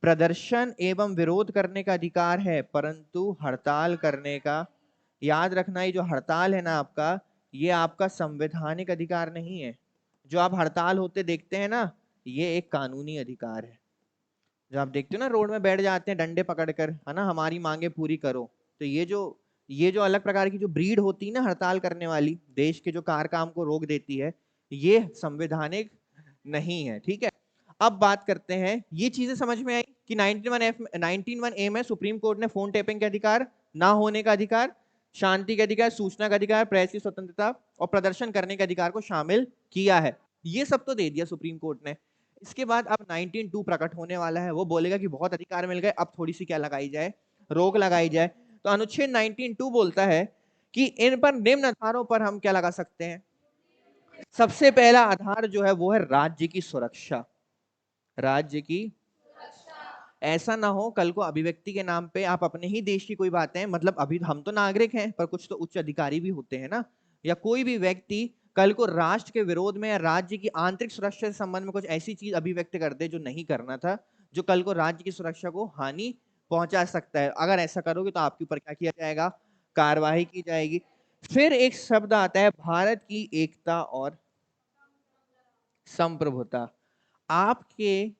प्रदर्शन एवं विरोध करने का अधिकार है, परंतु हड़ताल करने का, याद रखना ये जो हड़ताल है ना आपका, ये आपका संवैधानिक अधिकार नहीं है। जो आप हड़ताल होते देखते हैं ना, ये एक कानूनी अधिकार है। जो आप देखते हो ना रोड में बैठ जाते हैं डंडे पकड़कर, है ना, हमारी मांगे पूरी करो, तो ये जो अलग प्रकार की जो ब्रीड होती है ना हड़ताल करने वाली, देश के जो काम को रोक देती है, ये संवैधानिक नहीं है। ठीक है, अब बात करते हैं, ये चीजें समझ में आई कि 19(1)(a) में सुप्रीम कोर्ट ने फोन टैपिंग के अधिकार, ना होने का अधिकार, शांति के अधिकार, सूचना का अधिकार, प्रेस की स्वतंत्रता और प्रदर्शन करने के अधिकार को शामिल किया है। ये सब तो दे दिया सुप्रीम कोर्ट ने। इसके बाद अब 19(2) प्रकट होने वाला है, वो बोलेगा कि बहुत अधिकार मिल गए, अब थोड़ी सी क्या लगाई जाए? रोक लगाई जाए। तो अनुच्छेद 19(2) बोलता है कि इन पर निम्न आधारों पर हम क्या लगा सकते हैं? सबसे पहला आधार जो है वो है राज्य की सुरक्षा। राज्य की, ऐसा ना हो कल को अभिव्यक्ति के नाम पे आप अपने ही देश की कोई बातें, मतलब अभी हम तो नागरिक हैं पर कुछ तो उच्च अधिकारी भी होते हैं ना, या कोई भी व्यक्ति कल को राष्ट्र के विरोध में या राज्य की आंतरिक सुरक्षा से संबंध में कुछ ऐसी चीज अभिव्यक्त कर दे जो नहीं करना था, जो कल को राज्य की सुरक्षा को हानि पहुंचा सकता है। अगर ऐसा करोगे तो आपके ऊपर क्या किया जाएगा, कार्रवाई की जाएगी। फिर एक शब्द आता है भारत की एकता और संप्रभुता। आपके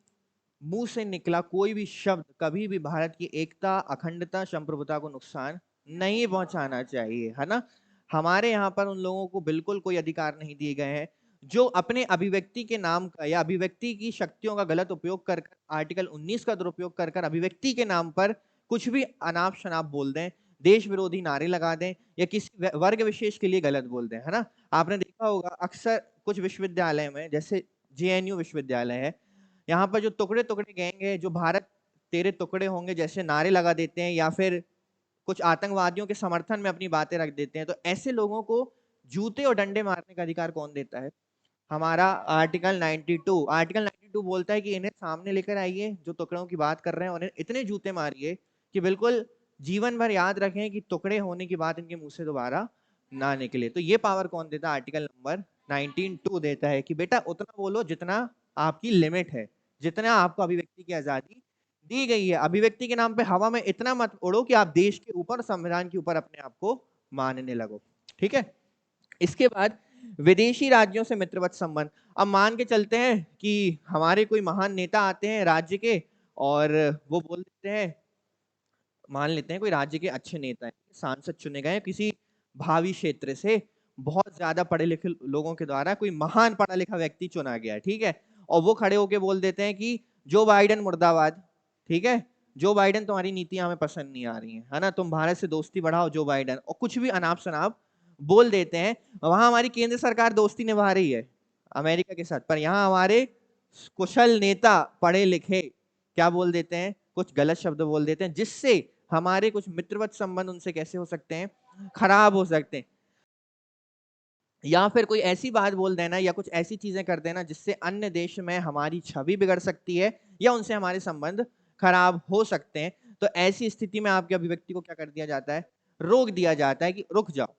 मुंह से निकला कोई भी शब्द कभी भी भारत की एकता, अखंडता, संप्रभुता को नुकसान नहीं पहुंचाना चाहिए, है ना। हमारे यहाँ पर उन लोगों को बिल्कुल कोई अधिकार नहीं दिए गए हैं जो अपने अभिव्यक्ति के नाम का या अभिव्यक्ति की शक्तियों का गलत उपयोग कर आर्टिकल 19 का दुरुपयोग कर अभिव्यक्ति के नाम पर कुछ भी अनाप शनाप बोल दें, देश विरोधी नारे लगा दें या किसी वर्ग विशेष के लिए गलत बोल दें, है ना। आपने देखा होगा अक्सर कुछ विश्वविद्यालय में, जैसे जेएनयू विश्वविद्यालय है, यहाँ पर जो टुकड़े टुकड़े गैंग है, जो भारत तेरे टुकड़े होंगे जैसे नारे लगा देते हैं या फिर कुछ आतंकवादियों के समर्थन में अपनी बातें रख देते हैं, तो ऐसे लोगों को जूते और डंडे मारने का अधिकार कौन देता है? हमारा आर्टिकल 92। आर्टिकल 92 बोलता है कि इन्हें सामने लेकर आइए, जो टुकड़ों की बात कर रहे हैं, उन्हें इतने जूते मारिए कि बिल्कुल जीवन भर याद रखें कि टुकड़े होने की बात इनके मुंह से दोबारा ना निकले। तो ये पावर कौन देता है? आर्टिकल नंबर 19(2) देता है कि बेटा उतना बोलो जितना आपकी लिमिट है, जितना आपको अभिव्यक्ति की आजादी दी गई है। अभिव्यक्ति के नाम पे हवा में इतना मत उड़ो कि आप देश के ऊपर, संविधान के ऊपर अपने आप को मानने लगो। ठीक है। इसके बाद विदेशी राज्यों से मित्रवत संबंध। अब मान के चलते हैं कि हमारे कोई महान नेता आते हैं राज्य के और वो बोल देते हैं, मान लेते हैं कोई राज्य के अच्छे नेता हैं, सांसद चुने गए किसी भावी क्षेत्र से, बहुत ज्यादा पढ़े लिखे लोगों के द्वारा कोई महान पढ़ा लिखा व्यक्ति चुना गया, ठीक है। और वो खड़े होके बोल देते हैं कि जो बाइडेन मुर्दाबाद, ठीक है, जो बाइडेन तुम्हारी नीतियां हमें पसंद नहीं आ रही है ना, तुम भारत से दोस्ती बढ़ाओ जो बाइडेन, और कुछ भी अनाप शनाप बोल देते हैं। वहां हमारी केंद्र सरकार दोस्ती निभा रही है अमेरिका के साथ, पर यहाँ हमारे कुशल नेता पढ़े लिखे क्या बोल देते हैं, कुछ गलत शब्द बोल देते हैं, जिससे हमारे कुछ मित्रवत संबंध उनसे कैसे हो सकते हैं, खराब हो सकते हैं। या फिर कोई ऐसी बात बोल देना या कुछ ऐसी चीजें कर देना जिससे अन्य देश में हमारी छवि बिगड़ सकती है या उनसे हमारे संबंध खराब हो सकते हैं। तो ऐसी स्थिति में आपके अभिव्यक्ति को क्या कर दिया जाता है, रोक दिया जाता है कि रुक जाओ,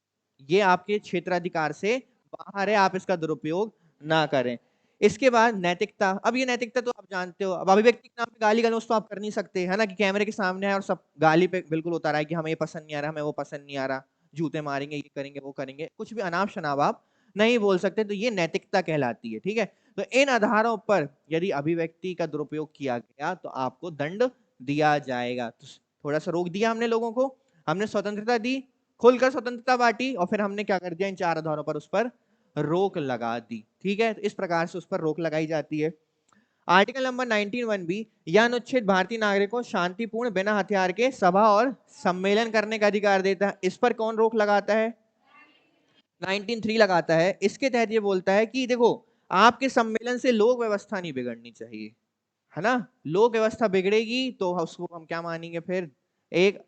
ये आपके क्षेत्राधिकार से बाहर है, आप इसका दुरुपयोग ना करें। इसके बाद नैतिकता। अब ये नैतिकता तो आप जानते हो, अब अभिव्यक्ति के नाम पे गाली गलौज तो आप कर नहीं सकते, है ना, कि कैमरे के सामने है और सब गाली पे बिल्कुल उतारा है कि हमें ये पसंद नहीं आ रहा, हमें वो पसंद नहीं आ रहा, जूते मारेंगे, ये करेंगे, वो करेंगे, कुछ भी अनाप शनाप आप नहीं बोल सकते। तो ये नैतिकता कहलाती है, ठीक है। तो इन आधारों पर यदि अभिव्यक्ति का दुरुपयोग किया गया तो आपको दंड दिया जाएगा। तो थोड़ा सा रोक दिया हमने लोगों को, हमने स्वतंत्रता दी, खुलकर स्वतंत्रता बांटी, और फिर हमने क्या कर दिया, इन चार आधारों पर उस पर रोक लगा दी, ठीक है। तो इस प्रकार से उस पर रोक लगाई जाती है। आर्टिकल नंबर 19(1)(b) यह अनुच्छेद भारतीय नागरिकों को शांतिपूर्ण बिना हथियार के सभा और सम्मेलन करने का अधिकार देता है। इस पर कौन रोक लगाता है? 19(3) लगाता है। इसके तहत ये बोलता है कि देखो, आपके सम्मेलन से लोक व्यवस्था नहीं बिगड़नी चाहिए, है ना। लोक व्यवस्था बिगड़ेगी तो उसको हम क्या मानेंगे, फिर एक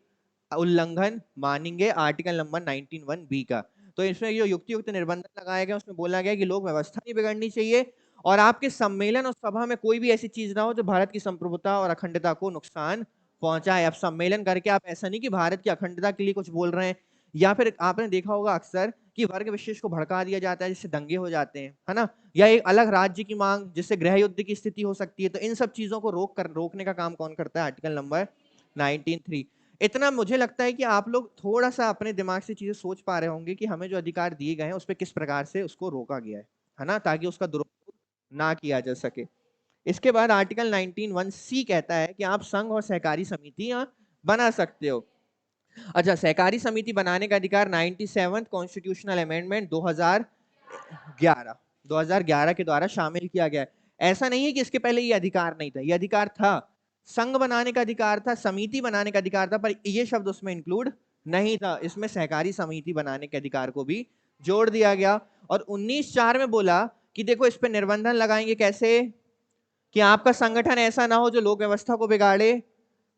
उल्लंघन मानेंगे आर्टिकल नंबर 19(1)(b) का। तो इसमें जो युक्ति युक्त निबंधन लगाया गया उसमें बोला गया कि लोक व्यवस्था नहीं बिगड़नी चाहिए और आपके सम्मेलन और सभा में कोई भी ऐसी चीज ना हो जो भारत की संप्रभुता और अखंडता को नुकसान पहुंचाए। आप सम्मेलन करके आप ऐसा नहीं कि भारत की अखंडता के लिए कुछ बोल रहे हैं, या फिर आपने देखा होगा अक्सर कि वर्ग विशेष को भड़का दिया जाता है जिससे दंगे हो जाते हैं, है ना, या एक अलग राज्य की मांग जिससे गृह युद्ध की स्थिति हो सकती है। तो इन सब चीजों को रोकने का काम कौन करता है? Article number 19(3). इतना मुझे लगता है कि आप लोग थोड़ा सा अपने दिमाग से चीजें सोच पा रहे होंगे कि हमें जो अधिकार दिए गए हैं उस पर किस प्रकार से उसको रोका गया है ना, ताकि उसका दुरुपयोग ना किया जा सके। इसके बाद आर्टिकल 19(1)(c) कहता है कि आप संघ और सहकारी समितियां बना सकते हो। अच्छा, सहकारी समिति बनाने का अधिकार 97th कॉन्स्टिट्यूशनल अमेंडमेंट 2011 के द्वारा शामिल किया गया है। ऐसा नहीं है कि इसके पहले ये अधिकार नहीं था, ये अधिकार था, संघ बनाने का अधिकार था, समिति बनाने का अधिकार था, पर ये शब्द उसमें इंक्लूड नहीं था। इसमें सहकारी समिति बनाने के अधिकार को भी जोड़ दिया गया और 19(4) में बोला कि देखो इस पे निर्बंधन लगाएंगे, कैसे कि आपका संगठन ऐसा ना हो जो लोक व्यवस्था को बिगाड़े,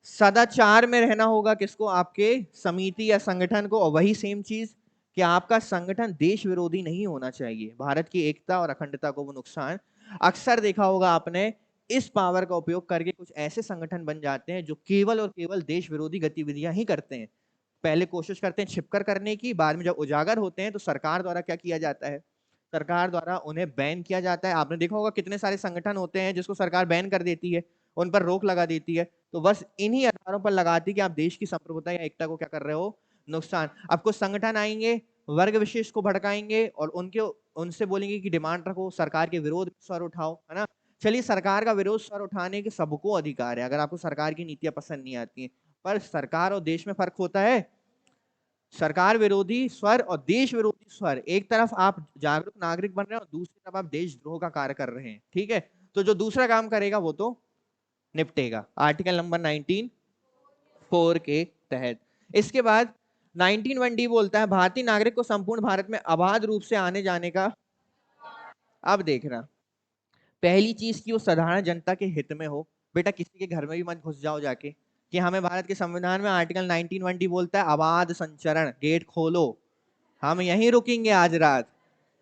सदाचार में रहना होगा किसको, आपके समिति या संगठन को, और वही सेम चीज कि आपका संगठन देश विरोधी नहीं होना चाहिए, भारत की एकता और अखंडता को वो नुकसान। अक्सर देखा होगा आपने, इस पावर का उपयोग करके कुछ ऐसे संगठन बन जाते हैं जो केवल और केवल देश विरोधी गतिविधियां ही करते हैं। पहले कोशिश करते हैं छिपकर करने की, बाद में जब उजागर होते हैं तो सरकार द्वारा क्या किया जाता है, सरकार द्वारा उन्हें बैन किया जाता है। आपने देखा होगा कितने सारे संगठन होते हैं जिसको सरकार बैन कर देती है, उन पर रोक लगा देती है। तो बस इन्हीं आधारों पर लगाती कि आप देश की संप्रभुता या एकता को क्या कर रहे हो, नुकसान। अब कुछ संगठन आएंगे, वर्ग विशेष को भड़काएंगे और उनसे बोलेंगे कि डिमांड रखो, सरकार के विरोध में स्वर उठाओ, है ना। चलिए, सरकार का विरोध स्वर उठाने के सबको अधिकार है, अगर आपको सरकार की नीतियां पसंद नहीं आती हैं, पर सरकार और देश में फर्क होता है। सरकार विरोधी स्वर और देश विरोधी स्वर, एक तरफ आप जागरूक नागरिक बन रहे हैं और दूसरी तरफ आप देशद्रोह का कार्य कर रहे हैं, ठीक है। तो जो दूसरा काम करेगा वो तो निपटेगा, आर्टिकल नंबर 19(4) के तहत। इसके बाद 19(1)(d) बोलता है भारतीय नागरिक को संपूर्ण भारत में अबाध रूप से आने जाने का। अब देखना, पहली चीज की वो साधारण जनता के हित में हो। बेटा किसी के घर में भी मत घुस जाओ जाके, कि हमें भारत के संविधान में आर्टिकल 19(1)(d) बोलता है अबाध संचरण, गेट खोलो, हम यहीं रुकेंगे आज रात,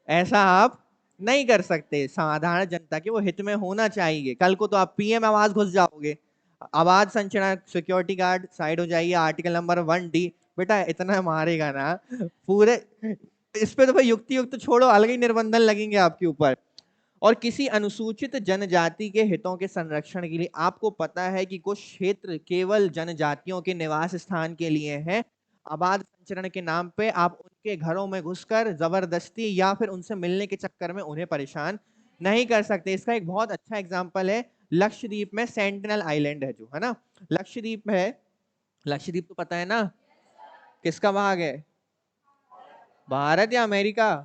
ऐसा आप नहीं कर सकते। साधारण जनता के वो हित में होना चाहिए। कल को तो आप पीएम आवास घुस जाओगे। आवाज संचरण, सिक्योरिटी गार्ड साइड हो जाइए, आर्टिकल नंबर 1D। बेटा इतना मारेगा ना पूरे, इस पे तो भाई युक्ति युक्त छोड़ो, अलग ही निर्बंधन लगेंगे आपके ऊपर। और किसी अनुसूचित जनजाति के हितों के संरक्षण के लिए, आपको पता है कि कुछ क्षेत्र केवल जनजातियों के निवास स्थान के लिए हैं, आबाद संचरण के नाम पे आप उनके घरों में घुसकर जबरदस्ती या फिर उनसे मिलने के चक्कर में उन्हें परेशान नहीं कर सकते। इसका एक बहुत अच्छा एग्जांपल है लक्षद्वीप में सेंटिनल आइलैंड है जो, है ना, लक्षद्वीप में है। लक्षद्वीप तो पता है ना किसका भाग है, भारत या अमेरिका?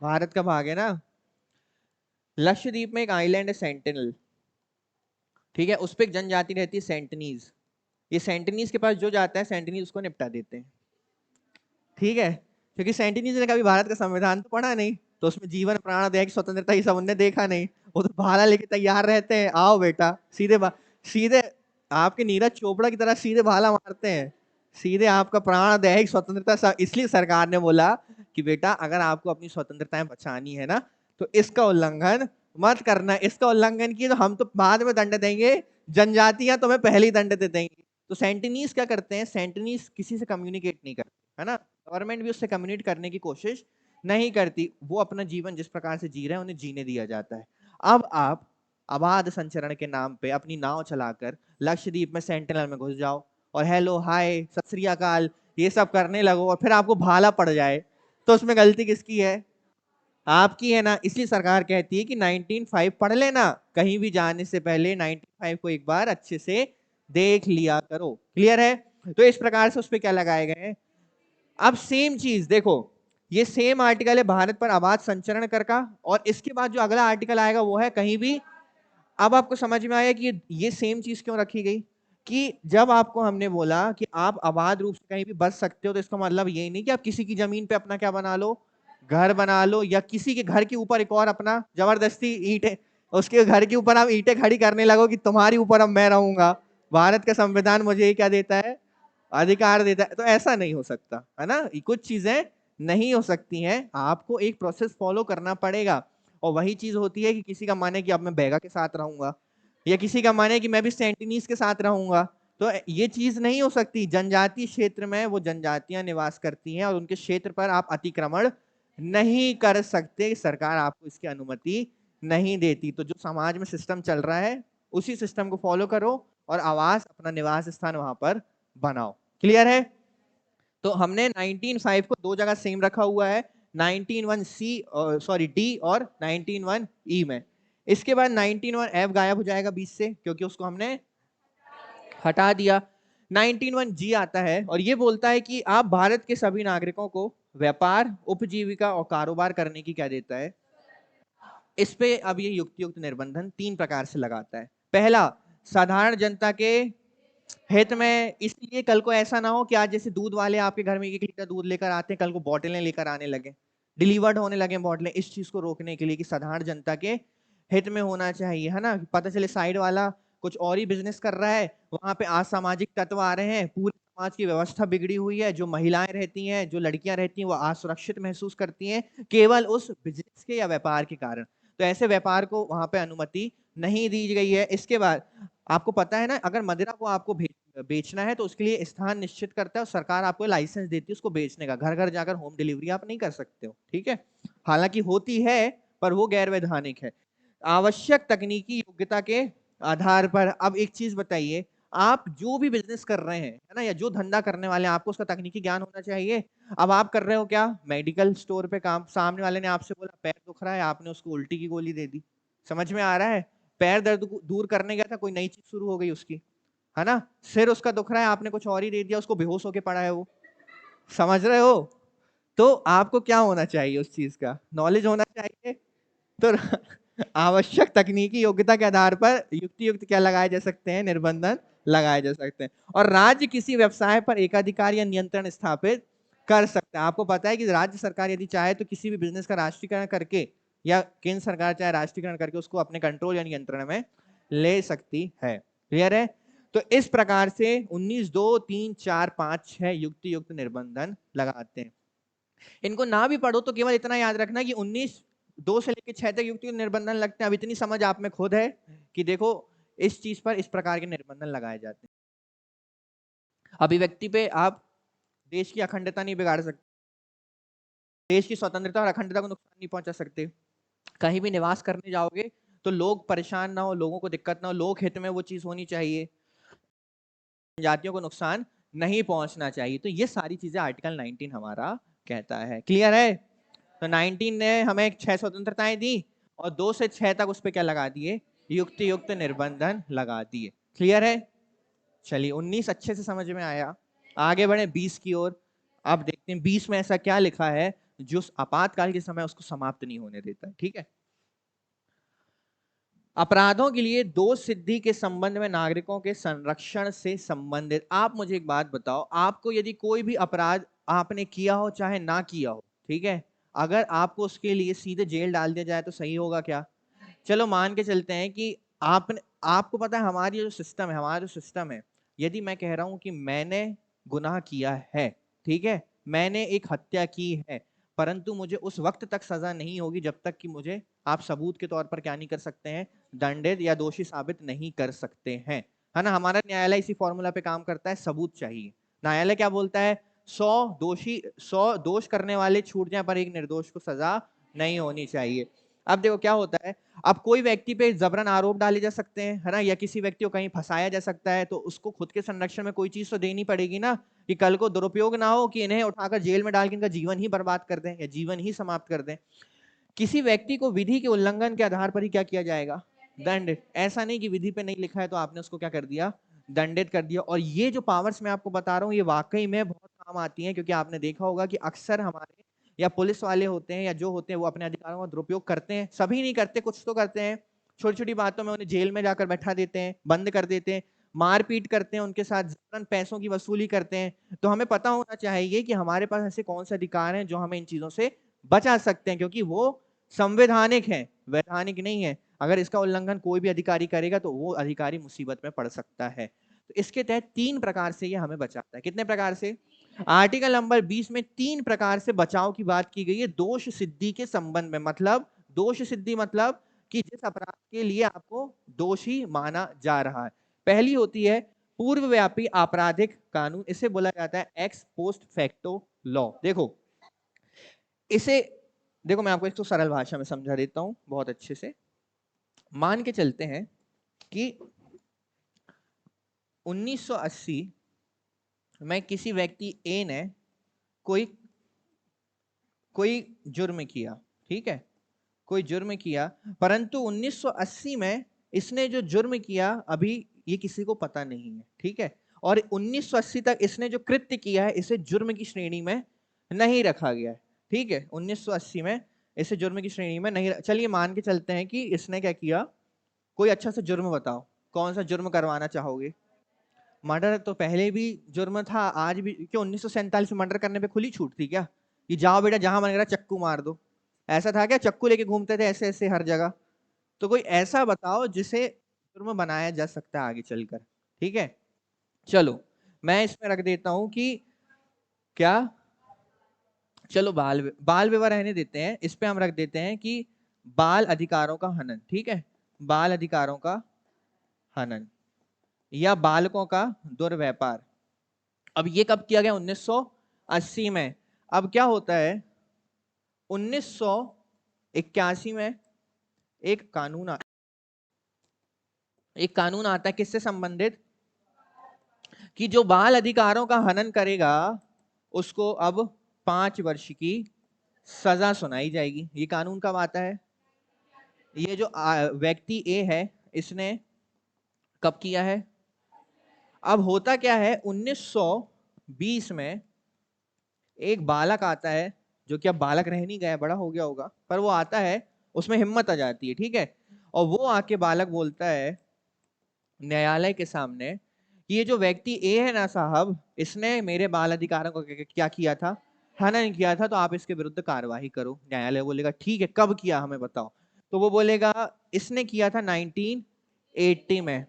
भारत का भाग है ना। लक्षद्वीप में एक आइलैंड है सेंटिनल, ठीक है, उस पर एक जनजाति रहती है सेंटनीज। ये सेंटनीज के पास जो जाता है सेंटनीज उसको निपटा देते हैं, ठीक है, क्योंकि सेंटनीज ने कभी भारत का संविधान तो पढ़ा नहीं, तो उसमें जीवन प्राण दया की स्वतंत्रता ये सब उन्होंने देखा नहीं। वो तो भाला लेके तैयार रहते हैं, आओ बेटा सीधे आपके नीरज चोपड़ा की तरह सीधे भाला मारते हैं, सीधे आपका प्राण दया स्वतंत्रता। इसलिए सरकार ने बोला कि बेटा अगर आपको अपनी स्वतंत्रताएं बचानी है ना तो इसका उल्लंघन मत करना, इसका उल्लंघन किए तो हम तो बाद में दंड देंगे, जनजातियां तुम्हें पहले ही दंड दे देंगी। तो सेंटिनीज क्या करते हैं, सेंटिनीज किसी से कम्युनिकेट नहीं करते, है ना, गवर्नमेंट भी उससे कम्युनिकेट करने की कोशिश नहीं करती, वो अपना जीवन जिस प्रकार से जी रहे हैं उन्हें जीने दिया जाता है। अब आप अबाध संचरण के नाम पे अपनी नाव चलाकर लक्षद्वीप में सेंटिनल में घुस जाओ और हेलो हाय सत श्री अकाल ये सब करने लगो और फिर आपको भाला पड़ जाए, तो उसमें गलती किसकी है, आपकी है ना। इसलिए सरकार कहती है कि 19(5) पढ़ लेना, कहीं भी जाने से पहले 19(5) को एक बार अच्छे से देख लिया करो, क्लियर है। तो इस प्रकार से उस पर क्या लगाए गए हैं। अब सेम चीज देखो, ये सेम आर्टिकल है भारत पर आबाद संचरण कर का, और इसके बाद जो अगला आर्टिकल आएगा वो है कहीं भी। अब आपको समझ में आया कि ये सेम चीज क्यों रखी गई, कि जब आपको हमने बोला कि आप आबाद रूप से कहीं भी बच सकते हो, तो इसका मतलब ये नहीं कि आप किसी की जमीन पे अपना क्या बना लो, घर बना लो, या किसी के घर के ऊपर एक और अपना जबरदस्ती ईंटें, उसके घर के ऊपर आप ईंटें खड़ी करने लगो कि तुम्हारी ऊपर अब मैं रहूंगा, भारत का संविधान मुझे ये क्या देता है, अधिकार देता है। तो ऐसा नहीं हो सकता, है ना, कुछ चीजें नहीं हो सकती हैं, आपको एक प्रोसेस फॉलो करना पड़ेगा। और वही चीज होती है कि किसी का माने कि अब मैं बैगा के साथ रहूंगा, या किसी का माने कि मैं भी सेंटिनीज के साथ रहूंगा, तो ये चीज नहीं हो सकती। जनजातीय क्षेत्र में वो जनजातियां निवास करती हैं और उनके क्षेत्र पर आप अतिक्रमण नहीं कर सकते, सरकार आपको इसकी अनुमति नहीं देती। तो जो समाज में सिस्टम चल रहा है उसी सिस्टम को फॉलो करो और आवास अपना निवास स्थान वहां पर बनाओ, क्लियर है। तो हमने 19(5) को दो जगह सेम रखा हुआ है, 19(1)(d) और 19(1)(e) में। इसके बाद 19(1)(f) गायब हो जाएगा बीच से क्योंकि उसको हमने हटा दिया। 19(1)(g) आता है और ये बोलता है कि आप भारत के सभी नागरिकों को व्यापार, उपजीविका और कारोबार करने की क्या देता है। इस पे अब ये युक्त निर्बंधन 3 प्रकार से लगाता है। पहला, साधारण जनता के हित में, इसलिए कल को ऐसा ना हो कि आज जैसे दूध वाले आपके घर में 1 लीटर दूध लेकर आते हैं, कल को बोतलें लेकर आने लगे, डिलीवर्ड होने लगे बोतलें। इस चीज को रोकने के लिए कि साधारण जनता के हित में होना चाहिए, है ना, पता चले साइड वाला कुछ और ही बिजनेस कर रहा है, वहां पे असामाजिक तत्व आ रहे हैं, पूरी समाज की व्यवस्था बिगड़ी हुई है, जो महिलाएं रहती हैं, जो लड़कियां रहती हैं, वो असुरक्षित महसूस करती हैं केवल उस बिजनेस के या व्यापार के कारण। तो ऐसे व्यापार को वहां पे अनुमति नहीं दी गई है। इसके बाद आपको पता है ना, अगर मदिरा को आपको बेचना है तो उसके लिए स्थान निश्चित करता है और सरकार आपको लाइसेंस देती है उसको बेचने का, घर घर जाकर होम डिलीवरी आप नहीं कर सकते हो, ठीक है, हालांकि होती है पर वो गैर वैधानिक है। आवश्यक तकनीकी योग्यता के आधार पर। अब एक चीज बताइए, आप जो भी बिजनेस कर रहे हैं है ना, या जो धंधा करने वाले हैं, आपको उसका तकनीकी ज्ञान होना चाहिए। अब आप कर रहे हो क्या, मेडिकल स्टोर पे काम, सामने वाले ने आपसे बोला पैर दुख रहा है, आपने उसको उल्टी की गोली दे दी। समझ में आ रहा है? पैर दर्द दूर करने गया था, कोई नई चीज शुरू हो गई उसकी, है ना। सिर उसका दुख रहा है, आपने कुछ और ही दे दिया, उसको बेहोश होके पड़ा है वो। समझ रहे हो? तो आपको क्या होना चाहिए, उस चीज का नॉलेज होना चाहिए। तो आवश्यक तकनीकी योग्यता के आधार पर युक्ति युक्त क्या लगाए जा सकते हैं, निर्बंधन लगाए जा सकते हैं। और राज्य किसी व्यवसाय पर एकाधिकार या नियंत्रण स्थापित कर सकता है। आपको पता है कि राज्य सरकार यदि चाहे तो किसी भी बिजनेस का राष्ट्रीयकरण करके, या केंद्र सरकार चाहे राष्ट्रीयकरण करके उसको अपने कंट्रोल या नियंत्रण में ले सकती है। क्लियर है? तो इस प्रकार से 19, 2, 3, 4, 5, 6 युक्ति युक्त निर्बंधन लगाते हैं। इनको ना भी पढ़ो तो केवल इतना याद रखना कि 19, 2 से लेकर 6 तक युक्ति निर्बंधन लगते हैं। अब इतनी समझ आप में खुद है कि देखो इस चीज पर इस प्रकार के निर्बंधन लगाए जाते हैं। अभिव्यक्ति पे आप देश की अखंडता नहीं बिगाड़ सकते, देश की स्वतंत्रता और अखंडता को नुकसान नहीं पहुंचा सकते। कहीं भी निवास करने जाओगे तो लोग परेशान ना हो, लोगों को दिक्कत ना हो, लोक हित में वो चीज होनी चाहिए, जातियों को नुकसान नहीं पहुंचना चाहिए। तो ये सारी चीजें आर्टिकल 19 हमारा कहता है। क्लियर है? तो 19 ने हमें 6 स्वतंत्रताएं दी और 2 से 6 तक उस पर क्या लगा दिए, युक्ति युक्त निर्बंधन लगा दिए। क्लियर है? चलिए 19 अच्छे से समझ में आया। आगे बढ़े 20 की ओर। अब देखते हैं 20 में ऐसा क्या लिखा है जो आपातकाल के समय उसको समाप्त नहीं होने देता है। ठीक है, अपराधों के लिए दोष सिद्धि के संबंध में नागरिकों के संरक्षण से संबंधित। आप मुझे एक बात बताओ, आपको यदि कोई भी अपराध आपने किया हो चाहे ना किया हो, ठीक है, अगर आपको उसके लिए सीधे जेल डाल दिया जाए तो सही होगा क्या? चलो मान के चलते हैं कि आपने, आपको पता है हमारी जो सिस्टम है, हमारा जो सिस्टम है, यदि मैं कह रहा हूं कि मैंने गुनाह किया है, ठीक है, मैंने एक हत्या की है, परंतु मुझे उस वक्त तक सजा नहीं होगी जब तक कि मुझे आप सबूत के तौर पर क्या नहीं कर सकते हैं, दंडित या दोषी साबित नहीं कर सकते हैं, है ना। हमारा न्यायालय इसी फॉर्मूला पे काम करता है, सबूत चाहिए। न्यायालय क्या बोलता है, 100 दोष करने वाले छूट जाए पर एक निर्दोष को सजा नहीं होनी चाहिए। अब देखो क्या होता है, अब कोई व्यक्ति पे जबरन आरोप डाले जा सकते हैं, है ना, या किसी व्यक्ति को कहीं फंसाया जा सकता है, तो उसको खुद के संरक्षण में कोई चीज तो देनी पड़ेगी ना, कि कल को दुरुपयोग ना हो कि इन्हें उठाकर जेल में डाल के इनका जीवन ही बर्बाद कर दें या जीवन ही समाप्त कर दें। किसी व्यक्ति को विधि के उल्लंघन के आधार पर ही क्या किया जाएगा, दंडित। ऐसा नहीं कि विधि पे नहीं लिखा है तो आपने उसको क्या कर दिया, दंडित कर दिया। और ये जो पावर्स मैं आपको बता रहा हूँ ये वाकई में बहुत काम आती है, क्योंकि आपने देखा होगा कि अक्सर हमारे या पुलिस वाले होते हैं या जो होते हैं वो अपने अधिकारों का दुरुपयोग करते हैं। सभी नहीं करते, कुछ तो करते हैं। छोटी छोटी बातों में उन्हें जेल में जाकर बैठा देते हैं, बंद कर देते हैं, मारपीट करते हैं, उनके साथ जबरन पैसों की वसूली करते हैं। तो हमें पता होना चाहिए कि हमारे पास ऐसे कौन से अधिकार हैं जो हमें इन चीजों से बचा सकते हैं, क्योंकि वो संवैधानिक है, वैधानिक नहीं है। अगर इसका उल्लंघन कोई भी अधिकारी करेगा तो वो अधिकारी मुसीबत में पड़ सकता है। तो इसके तहत 3 प्रकार से ये हमें बचाता है। कितने प्रकार से? आर्टिकल नंबर 20 में 3 प्रकार से बचाव की बात की गई है दोष सिद्धि के संबंध में। मतलब दोष सिद्धि मतलब कि जिस अपराध के लिए आपको दोषी माना जा रहा है। पहली होती है पूर्वव्यापी आपराधिक कानून, इसे बोला जाता है एक्स पोस्ट फैक्टो लॉ। देखो इसे, देखो मैं आपको इसको सरल भाषा में समझा देता हूं बहुत अच्छे से। मान के चलते हैं कि 1980 में किसी व्यक्ति ए ने कोई कोई जुर्म किया, ठीक है, कोई जुर्म किया, परंतु 1980 में इसने जो जुर्म किया अभी ये किसी को पता नहीं है, ठीक है, और 1980 तक इसने जो कृत्य किया है इसे जुर्म की श्रेणी में नहीं रखा गया है, ठीक है, 1980 में इसे जुर्म की श्रेणी में नहीं। चलिए मान के चलते हैं कि इसने क्या किया, कोई अच्छा सा जुर्म बताओ, कौन सा जुर्म करवाना चाहोगे? मर्डर तो पहले भी जुर्म था, आज भी, क्यों 1947 में मर्डर करने पे खुली छूट थी क्या, कि जाओ बेटा जहां मन करा चक्कू मार दो? ऐसा था क्या? चक्कू लेके घूमते थे ऐसे ऐसे हर जगह? तो कोई ऐसा बताओ जिसे जुर्म बनाया जा सकता है आगे चलकर। ठीक है, चलो मैं इसमें रख देता हूं कि क्या, चलो बाल विवाह रहने देते हैं, इस पे हम रख देते हैं कि बाल अधिकारों का हनन। ठीक है, बाल अधिकारों का हनन या बालकों का दुर्व्यापार। अब ये कब किया गया? 1980 में। अब क्या होता है, 1981 में एक कानून एक कानून आता है किससे संबंधित, कि जो बाल अधिकारों का हनन करेगा उसको अब 5 वर्ष की सजा सुनाई जाएगी। ये कानून कब आता है? ये जो व्यक्ति ए है इसने कब किया है? अब होता क्या है, 1920 में एक बालक आता है, जो कि अब बालक रह नहीं गया, बड़ा हो गया होगा, पर वो आता है, उसमें हिम्मत आ जाती है, ठीक है। और वो आके बालक बोलता है न्यायालय के सामने कि ये जो व्यक्ति ए है ना साहब, इसने मेरे बाल अधिकारों को क्या किया था, हनन किया था, तो आप इसके विरुद्ध कार्यवाही करो। न्यायालय बोलेगा ठीक है, कब किया हमें बताओ। तो वो बोलेगा इसने किया था 1980 में।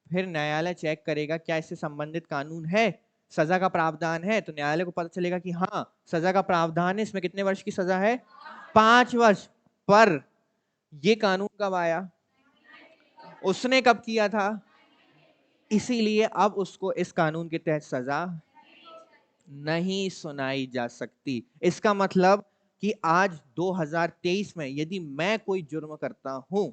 फिर न्यायालय चेक करेगा क्या इससे संबंधित कानून है, सजा का प्रावधान है, तो न्यायालय को पता चलेगा कि हाँ सजा का प्रावधान है, इसमें कितने वर्ष की सजा है, 5 वर्ष। पर ये कानून कब आया, उसने कब किया था, इसीलिए अब उसको इस कानून के तहत सजा नहीं सुनाई जा सकती। इसका मतलब कि आज 2023 में यदि मैं कोई जुर्म करता हूं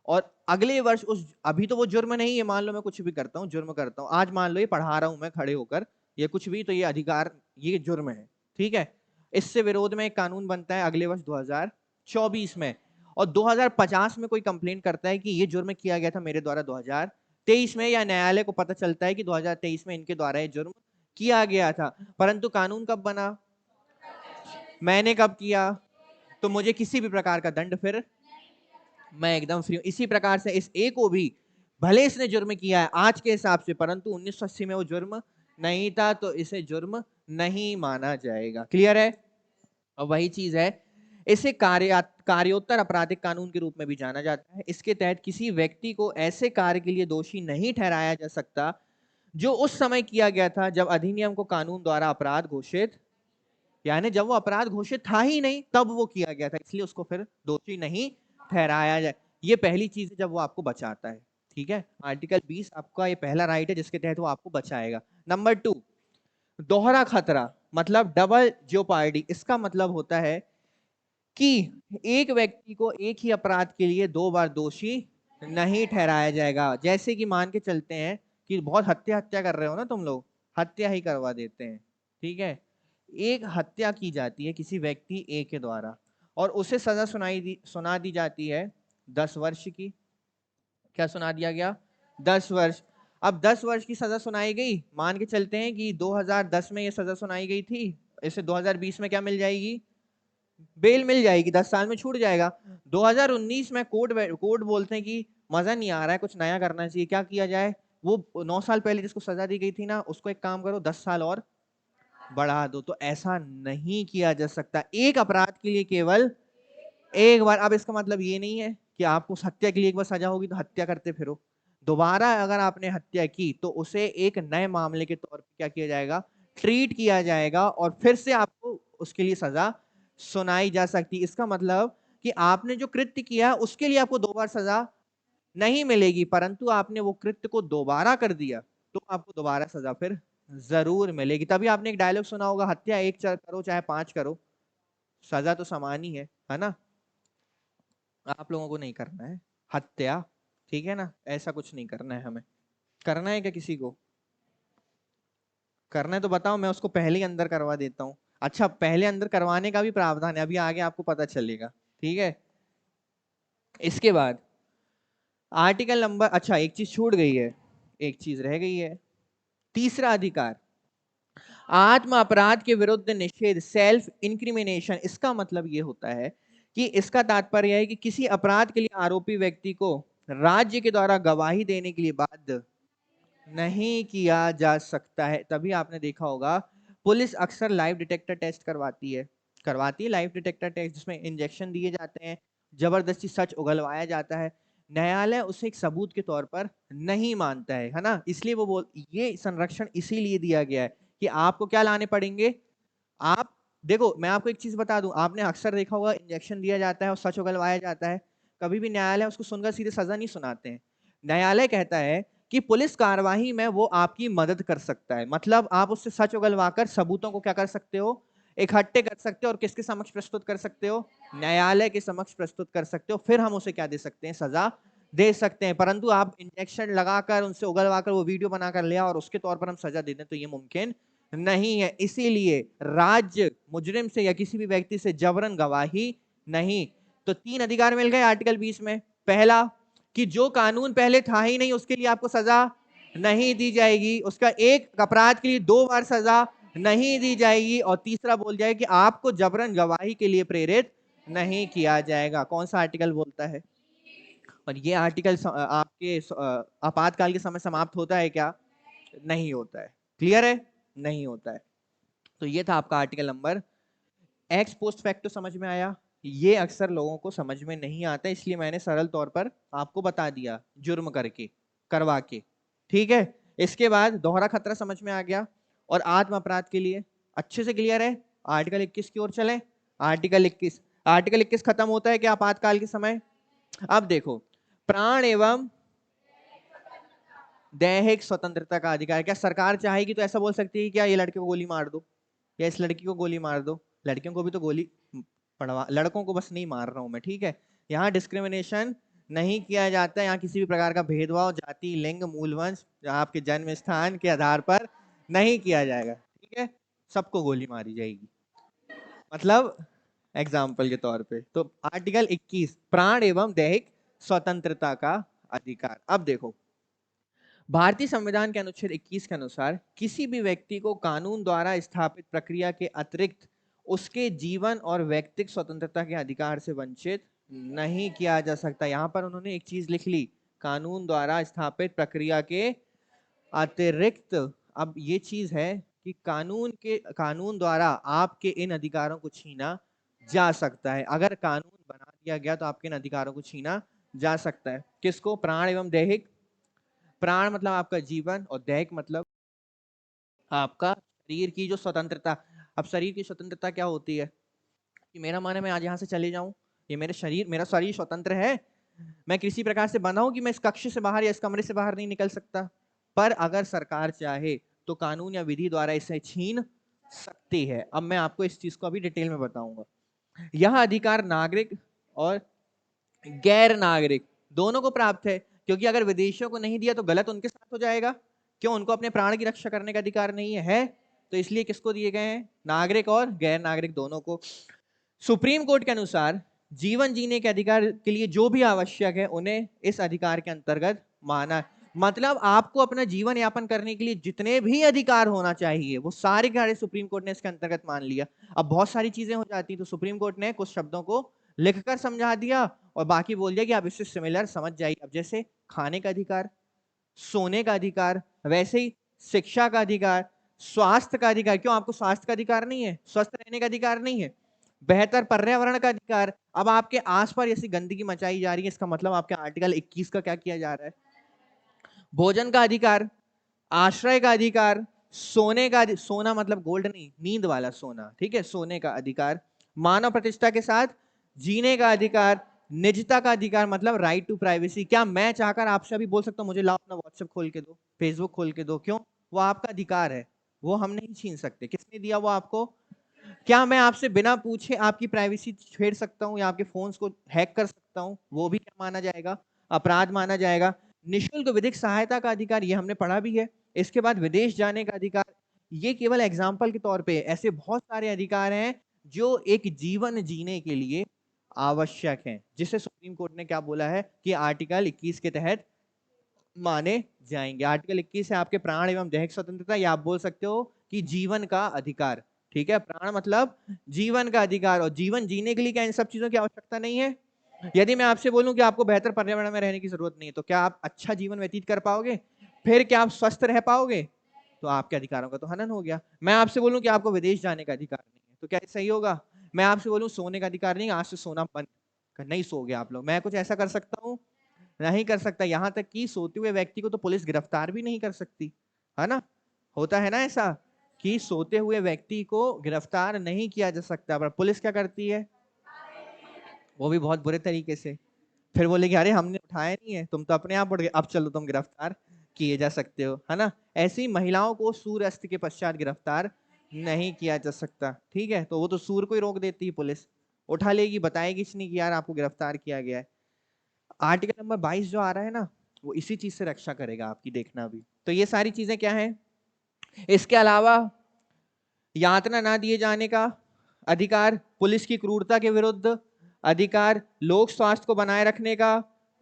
और अगले वर्ष उस, अभी तो वो जुर्म नहीं है, मान लो मैं कुछ भी करता हूं, जुर्म करता हूं, आज मान लो ये पढ़ा रहा हूं मैं खड़े होकर, ये कुछ भी, तो ये अधिकार, ये जुर्म है, ठीक है। इससे विरोध में एक कानून बनता है अगले वर्ष 2024 में, और 2050 में कोई कंप्लेंट करता है कि ये जुर्म किया गया था मेरे द्वारा 2023 में, या न्यायालय को पता चलता है कि 2023 में इनके द्वारा ये जुर्म किया गया था। परंतु कानून कब बना, मैंने कब किया, तो मुझे किसी भी प्रकार का दंड फिर, मैं एकदम फ्री हूं। इसी प्रकार से इस ए को भी, भले इसने जुर्म किया है आज के हिसाब से, परंतु 1980 में वो जुर्म नहीं था, तो इसे जुर्म नहीं माना जाएगा। क्लियर है? और वही चीज है, इसे कार्योत्तर आपराधिक कानून के रूप में भी जाना जाता है। इसके तहत किसी व्यक्ति को ऐसे कार्य के लिए दोषी नहीं ठहराया जा सकता जो उस समय किया गया था जब अधिनियम को कानून द्वारा अपराध घोषित, यानी जब वो अपराध घोषित था ही नहीं तब वो किया गया था, इसलिए उसको फिर दोषी नहीं ठहराया जाए। ये पहली चीज है जब वो आपको बचाता है, ठीक है। आर्टिकल 20 आपका ये पहला राइट है जिसके तहत वो आपको बचाएगा। नंबर 2, दोहरा खतरा, मतलब डबल जेओपार्डी। इसका मतलब होता है कि एक व्यक्ति को एक ही अपराध के लिए 2 बार दोषी नहीं ठहराया जाएगा। जैसे कि मान के चलते हैं कि बहुत हत्या कर रहे हो ना तुम लोग, हत्या ही करवा देते हैं, ठीक है। एक हत्या की जाती है किसी व्यक्ति ए के द्वारा और उसे सजा सुना दी जाती है 10 वर्ष की। क्या सुना दिया गया, 10 वर्ष। अब 10 वर्ष की सजा सुनाई गई, मान के चलते हैं कि 2010 में ये सजा सुनाई गई थी, इसे 2020 में क्या मिल जाएगी, बेल मिल जाएगी, 10 साल में छूट जाएगा। 2019 में कोर्ट बोलते हैं कि मजा नहीं आ रहा है, कुछ नया करना चाहिए, क्या किया जाए, वो 9 साल पहले जिसको सजा दी गई थी ना, उसको एक काम करो 10 साल और बढ़ा दो। तो ऐसा नहीं किया जा सकता, एक अपराध के लिए केवल एक बार। अब इसका मतलब ये नहीं है कि आपको हत्या के लिए एक बार सजा होगी तो हत्या करते फिरो, दोबारा अगर आपने हत्या की तो उसे एक नए मामले के तौर पर क्या किया जाएगा, ट्रीट किया जाएगा और फिर से आपको उसके लिए सजा सुनाई जा सकती। इसका मतलब कि आपने जो कृत्य किया उसके लिए आपको 2 बार सजा नहीं मिलेगी, परंतु आपने वो कृत्य को दोबारा कर दिया तो आपको दोबारा सजा फिर जरूर मिलेगी। तभी आपने एक डायलॉग सुना होगा, हत्या एक करो चाहे 5 करो, सजा तो समान ही है ना। आप लोगों को नहीं करना है हत्या, ठीक है ना, ऐसा कुछ नहीं करना है हमें। करना है क्या किसी को, करना है तो बताओ, मैं उसको पहले ही अंदर करवा देता हूँ। अच्छा, पहले अंदर करवाने का भी प्रावधान है, अभी आगे आपको पता चलेगा, ठीक है। इसके बाद आर्टिकल नंबर, अच्छा एक चीज छूट गई है, एक चीज रह गई है, तीसरा अधिकार, आत्म अपराध के विरुद्ध निषेध, सेल्फ इंक्रिमिनेशन। इसका मतलब ये होता है कि इसका तात्पर्य है कि किसी अपराध के लिए आरोपी व्यक्ति को राज्य के द्वारा गवाही देने के लिए बाध्य नहीं किया जा सकता है। तभी आपने देखा होगा पुलिस अक्सर लाइव डिटेक्टर टेस्ट करवाती है लाइव डिटेक्टर टेस्ट, जिसमें इंजेक्शन दिए जाते हैं, जबरदस्ती सच उगलवाया जाता है। न्यायालय उसे एक सबूत के तौर पर नहीं मानता है ना, इसलिए वो ये संरक्षण इसीलिए दिया गया है कि आपको क्या लाने पड़ेंगे। आप देखो, मैं आपको एक चीज बता दूं, आपने अक्सर देखा होगा इंजेक्शन दिया जाता है और सच उगलवाया जाता है, कभी भी न्यायालय उसको सुनकर सीधे सजा नहीं सुनाते हैं। न्यायालय कहता है कि पुलिस कार्यवाही में वो आपकी मदद कर सकता है, मतलब आप उससे सच उगलवाकर सबूतों को क्या कर सकते हो, इकट्ठे कर सकते हो और किसके समक्ष प्रस्तुत कर सकते हो, न्यायालय के समक्ष प्रस्तुत कर सकते हो, फिर हम उसे क्या दे सकते हैं, सजा दे सकते हैं, परंतु आप इंजेक्शन लगाकर उनसे उगलवाकर वो वीडियो बनाकर ले और उसके तौर पर हम सजा दे दें तो ये मुमकिन नहीं है। इसीलिए राज्य मुजरिम से या किसी भी व्यक्ति से जबरन गवाही नहीं। तो 3 अधिकार मिल गए आर्टिकल 20 में। पहला कि जो कानून पहले था ही नहीं उसके लिए आपको सजा नहीं दी जाएगी, उसका एक अपराध के लिए 2 बार सजा नहीं दी जाएगी, और तीसरा बोल जाए कि आपको जबरन गवाही के लिए प्रेरित नहीं किया जाएगा। कौन सा आर्टिकल बोलता है? और ये आर्टिकल आपके आपातकाल के समय समाप्त होता है क्या? नहीं होता है। क्लियर है? नहीं होता है। तो ये था आपका article number. X post facto समझ में आया? ये अक्सर लोगों को समझ में नहीं आता, इसलिए मैंने सरल तौर पर आपको बता दिया, जुर्म करके, करवा के। ठीक है, इसके बाद दोहरा खतरा समझ में आ गया, और आत्म अपराध के लिए अच्छे से क्लियर है। आर्टिकल 21 की ओर चलें। आर्टिकल 21 खत्म होता है क्या आपातकाल के समय? अब देखो, प्राण एवं दैहिक स्वतंत्रता का अधिकार। क्या सरकार चाहेगी तो ऐसा बोल सकती है क्या ये लड़के को गोली मार दो या इस लड़की को गोली मार दो? लड़कियों को भी तो गोली पड़वा, लड़कों को बस नहीं मार रहा हूं मैं, ठीक है? यहाँ डिस्क्रिमिनेशन नहीं किया जाता है, यहाँ किसी भी प्रकार का भेदभाव जाति, लिंग, मूलवंश, आपके जन्म स्थान के आधार पर नहीं किया जाएगा, ठीक है? सबको गोली मारी जाएगी, मतलब एग्जाम्पल के तौर पे। तो आर्टिकल 21 प्राण एवं दैहिक स्वतंत्रता का अधिकार। अब देखो, भारतीय संविधान के अनुच्छेद 21 के अनुसार किसी भी व्यक्ति को कानून द्वारा स्थापित प्रक्रिया के अतिरिक्त उसके जीवन और व्यक्तिगत स्वतंत्रता के अधिकार से वंचित नहीं किया जा सकता। यहां पर उन्होंने एक चीज लिख ली, कानून द्वारा स्थापित प्रक्रिया के अतिरिक्त। अब ये चीज है कि कानून द्वारा आपके इन अधिकारों को छीना जा सकता है। अगर कानून बना दिया गया तो आपके इन अधिकारों को छीना जा सकता है। किसको? प्राण एवं दैहिक। प्राण मतलब आपका जीवन, और दैहिक मतलब आपका शरीर की जो स्वतंत्रता। अब शरीर की स्वतंत्रता क्या होती है? कि मेरा मन है मैं आज यहाँ से चले जाऊं, ये मेरा शरीर स्वतंत्र है, मैं किसी प्रकार से बना हूं कि मैं इस कक्ष से बाहर या इस कमरे से बाहर नहीं निकल सकता। पर अगर सरकार चाहे तो कानून या विधि द्वारा इसे छीन सकती है। अब मैं आपको इस चीज को अभी डिटेल में बताऊंगा। यह अधिकार नागरिक और गैर नागरिक दोनों को प्राप्त है, क्योंकि अगर विदेशियों को नहीं दिया तो गलत उनके साथ हो जाएगा। क्यों? उनको अपने प्राण की रक्षा करने का अधिकार नहीं है, तो इसलिए किसको दिए गए हैं? नागरिक और गैर नागरिक दोनों को। सुप्रीम कोर्ट के अनुसार जीवन जीने के अधिकार के लिए जो भी आवश्यक है उन्हें इस अधिकार के अंतर्गत माना। मतलब आपको अपना जीवन यापन करने के लिए जितने भी अधिकार होना चाहिए वो सारे के सारे सुप्रीम कोर्ट ने इसके अंतर्गत मान लिया। अब बहुत सारी चीजें हो जाती तो सुप्रीम कोर्ट ने कुछ शब्दों को लिखकर समझा दिया और बाकी बोल दिया कि आप इससे सिमिलर समझ जाइए। अब जैसे खाने का अधिकार, सोने का अधिकार, वैसे ही शिक्षा का अधिकार, स्वास्थ्य का अधिकार। क्यों आपको स्वास्थ्य का अधिकार नहीं है? स्वस्थ रहने का अधिकार नहीं है? बेहतर पर्यावरण का अधिकार। अब आपके आसपास ऐसी गंदगी मचाई जा रही है, इसका मतलब आपके आर्टिकल 21 का क्या किया जा रहा है? भोजन का अधिकार, आश्रय का अधिकार, सोने का सोना मतलब गोल्ड नहीं, नींद वाला सोना, ठीक है, सोने का अधिकार, मानव प्रतिष्ठा के साथ जीने का अधिकार, निजता का अधिकार मतलब राइट टू प्राइवेसी। क्या मैं चाहकर आपसे अभी बोल सकता हूं मुझे लाओ अपना व्हाट्सएप खोल के दो, फेसबुक खोल के दो? क्यों? वो आपका अधिकार है, वो हम नहीं छीन सकते। किसने दिया वो आपको? क्या मैं आपसे बिना पूछे आपकी प्राइवेसी छेड़ सकता हूं या आपके फोन्स को हैक कर सकता हूं? वो भी क्या माना जाएगा? अपराध माना जाएगा। निशुल्क विधिक सहायता का अधिकार, ये हमने पढ़ा भी है। इसके बाद विदेश जाने का अधिकार, ये केवल एग्जाम्पल के तौर पे, ऐसे बहुत सारे अधिकार हैं जो एक जीवन जीने के लिए आवश्यक हैं, जिसे सुप्रीम कोर्ट ने क्या बोला है कि आर्टिकल 21 के तहत माने जाएंगे। आर्टिकल 21 है आपके प्राण एवं दैहिक स्वतंत्रता, या आप बोल सकते हो कि जीवन का अधिकार। ठीक है, प्राण मतलब जीवन का अधिकार, और जीवन जीने के लिए क्या इन सब चीजों की आवश्यकता नहीं है? यदि मैं आपसे बोलूं कि आपको बेहतर पर्यावरण में रहने की जरूरत नहीं है, तो क्या आप अच्छा जीवन व्यतीत कर पाओगे? फिर क्या आप स्वस्थ रह पाओगे? तो आपके अधिकारों का तो हनन हो गया। मैं आपसे बोलूं कि आपको विदेश जाने का अधिकार नहीं है, तो क्या ये सही होगा? मैं आपसे बोलूं सोने का अधिकार नहीं, आज से सोना बंद, नहीं सोओगे आप लोग, मैं कुछ ऐसा कर सकता हूं? नहीं कर सकता। यहां तक कि सोते हुए व्यक्ति को तो पुलिस गिरफ्तार भी नहीं कर सकती, है ना? होता है ना ऐसा कि सोते हुए व्यक्ति को गिरफ्तार नहीं किया जा सकता, पर पुलिस क्या करती है? वो भी बहुत बुरे तरीके से। फिर बोले कि अरे हमने उठाया नहीं है, तुम तो अपने आप उठ गए, अब चलो तुम गिरफ्तार किए जा सकते हो, है ना? ऐसी महिलाओं को सूर्यास्त के पश्चात गिरफ्तार नहीं किया जा सकता। ठीक है, तो वो तो सूर्य को ही रोक देती है पुलिस, उठा लेगी, बताएगी नहीं कि यार आपको गिरफ्तार किया गया है। आर्टिकल नंबर 22 जो आ रहा है ना, वो इसी चीज से रक्षा करेगा आपकी, देखना भी। तो ये सारी चीजें क्या है, इसके अलावा यातना ना दिए जाने का अधिकार, पुलिस की क्रूरता के विरुद्ध अधिकार, लोक स्वास्थ्य को बनाए रखने का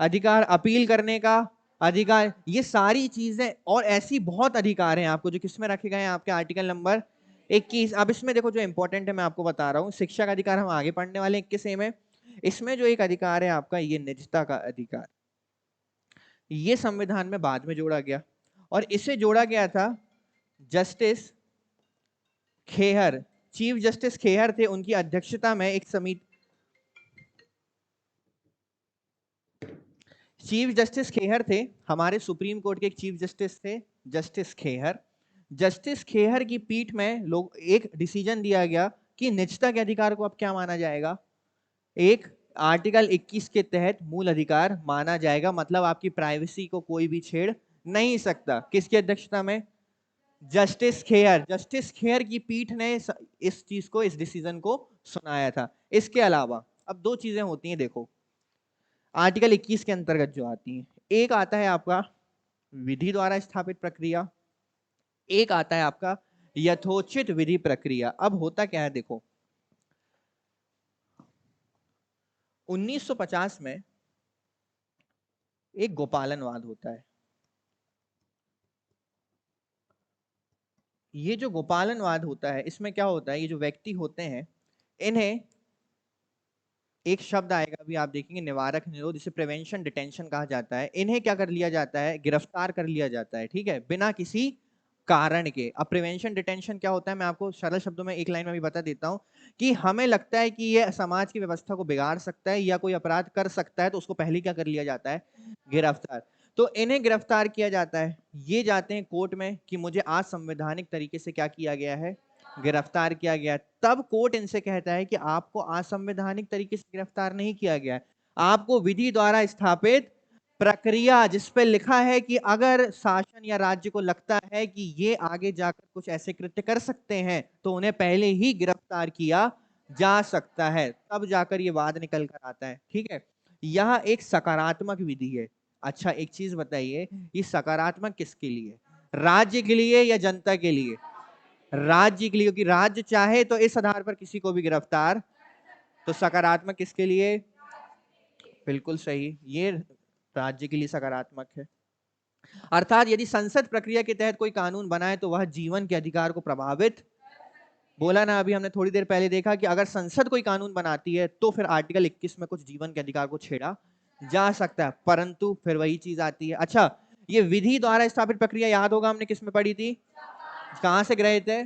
अधिकार, अपील करने का अधिकार, ये सारी चीजें और ऐसी बहुत अधिकार हैं आपको जो किसमें रखे गए हैं, आपके आर्टिकल नंबर 21। अब इसमें देखो जो इंपॉर्टेंट है मैं आपको बता रहा हूँ, शिक्षा का अधिकार हम आगे पढ़ने वाले 21 में। इसमें जो एक अधिकार है आपका, ये निजता का अधिकार, ये संविधान में बाद में जोड़ा गया, और इसे जोड़ा गया था justice Khehar, chief justice Khehar थे, उनकी अध्यक्षता में एक समिति, चीफ जस्टिस खेहर थे, हमारे सुप्रीम कोर्ट के एक चीफ जस्टिस थे जस्टिस खेहर। जस्टिस खेहर की पीठ में लोग एक डिसीजन दिया गया कि निजता के अधिकार को अब क्या माना जाएगा, एक आर्टिकल 21 के तहत मूल अधिकार माना जाएगा, मतलब आपकी प्राइवेसी को कोई भी छेड़ नहीं सकता। किसकी अध्यक्षता में, जस्टिस खेहर। जस्टिस खेहर की पीठ ने इस चीज को, इस डिसीजन को सुनाया था। इसके अलावा अब दो चीजें होती हैं देखो आर्टिकल 21 के अंतर्गत जो आती हैं, एक आता है आपका विधि द्वारा स्थापित प्रक्रिया, एक आता है आपका यथोचित विधि प्रक्रिया। अब होता क्या है देखो, 1950 में एक गोपालनवाद होता है। ये जो गोपालनवाद होता है, इसमें क्या होता है, ये जो व्यक्ति होते हैं, इन्हें एक शब्द आएगा अभी आप देखेंगे, निवारक निरोध, जिसे प्रिवेंशन डिटेंशन कहा जाता है। इन्हें क्या कर लिया जाता है, गिरफ्तार कर लिया जाता है, ठीक है, बिना किसी कारण के। अब प्रिवेंशन डिटेंशन क्या होता है, मैं आपको सरल शब्दों में एक लाइन में भी बता देता हूं कि हमें लगता है कि ये समाज की व्यवस्था को बिगाड़ सकता है या कोई अपराध कर सकता है, तो उसको पहले क्या कर लिया जाता है, गिरफ्तार। तो इन्हें गिरफ्तार किया जाता है, ये जाते हैं कोर्ट में कि मुझे असंवैधानिक तरीके से क्या किया गया है, गिरफ्तार किया गया। तब कोर्ट इनसे कहता है कि आपको असंवैधानिक तरीके से गिरफ्तार नहीं किया गया है, आपको विधि द्वारा स्थापित प्रक्रिया, जिस पे लिखा है कि अगर शासन या राज्य को लगता है कि ये आगे जाकर कुछ ऐसे कृत्य कर सकते हैं, तो उन्हें पहले ही गिरफ्तार किया जा सकता है, तब जाकर ये वाद निकल कर आता है, ठीक है। यह एक सकारात्मक विधि है। अच्छा एक चीज बताइए, ये सकारात्मक किसके लिए, राज्य के लिए या जनता के लिए, राज्य के लिए, क्योंकि राज्य चाहे तो इस आधार पर किसी को भी गिरफ्तार, तो सकारात्मक किसके लिए, बिल्कुल सही, ये राज्य के लिए सकारात्मक है। अर्थात यदि संसद प्रक्रिया के तहत कोई कानून बनाए तो वह जीवन के अधिकार को प्रभावित, बोला ना अभी हमने थोड़ी देर पहले देखा कि अगर संसद कोई कानून बनाती है तो फिर आर्टिकल 21 में कुछ जीवन के अधिकार को छेड़ा जा सकता है, परंतु फिर वही चीज आती है। अच्छा ये विधि द्वारा स्थापित प्रक्रिया याद होगा हमने किस में पढ़ी थी, कहां से ग्रहे थे।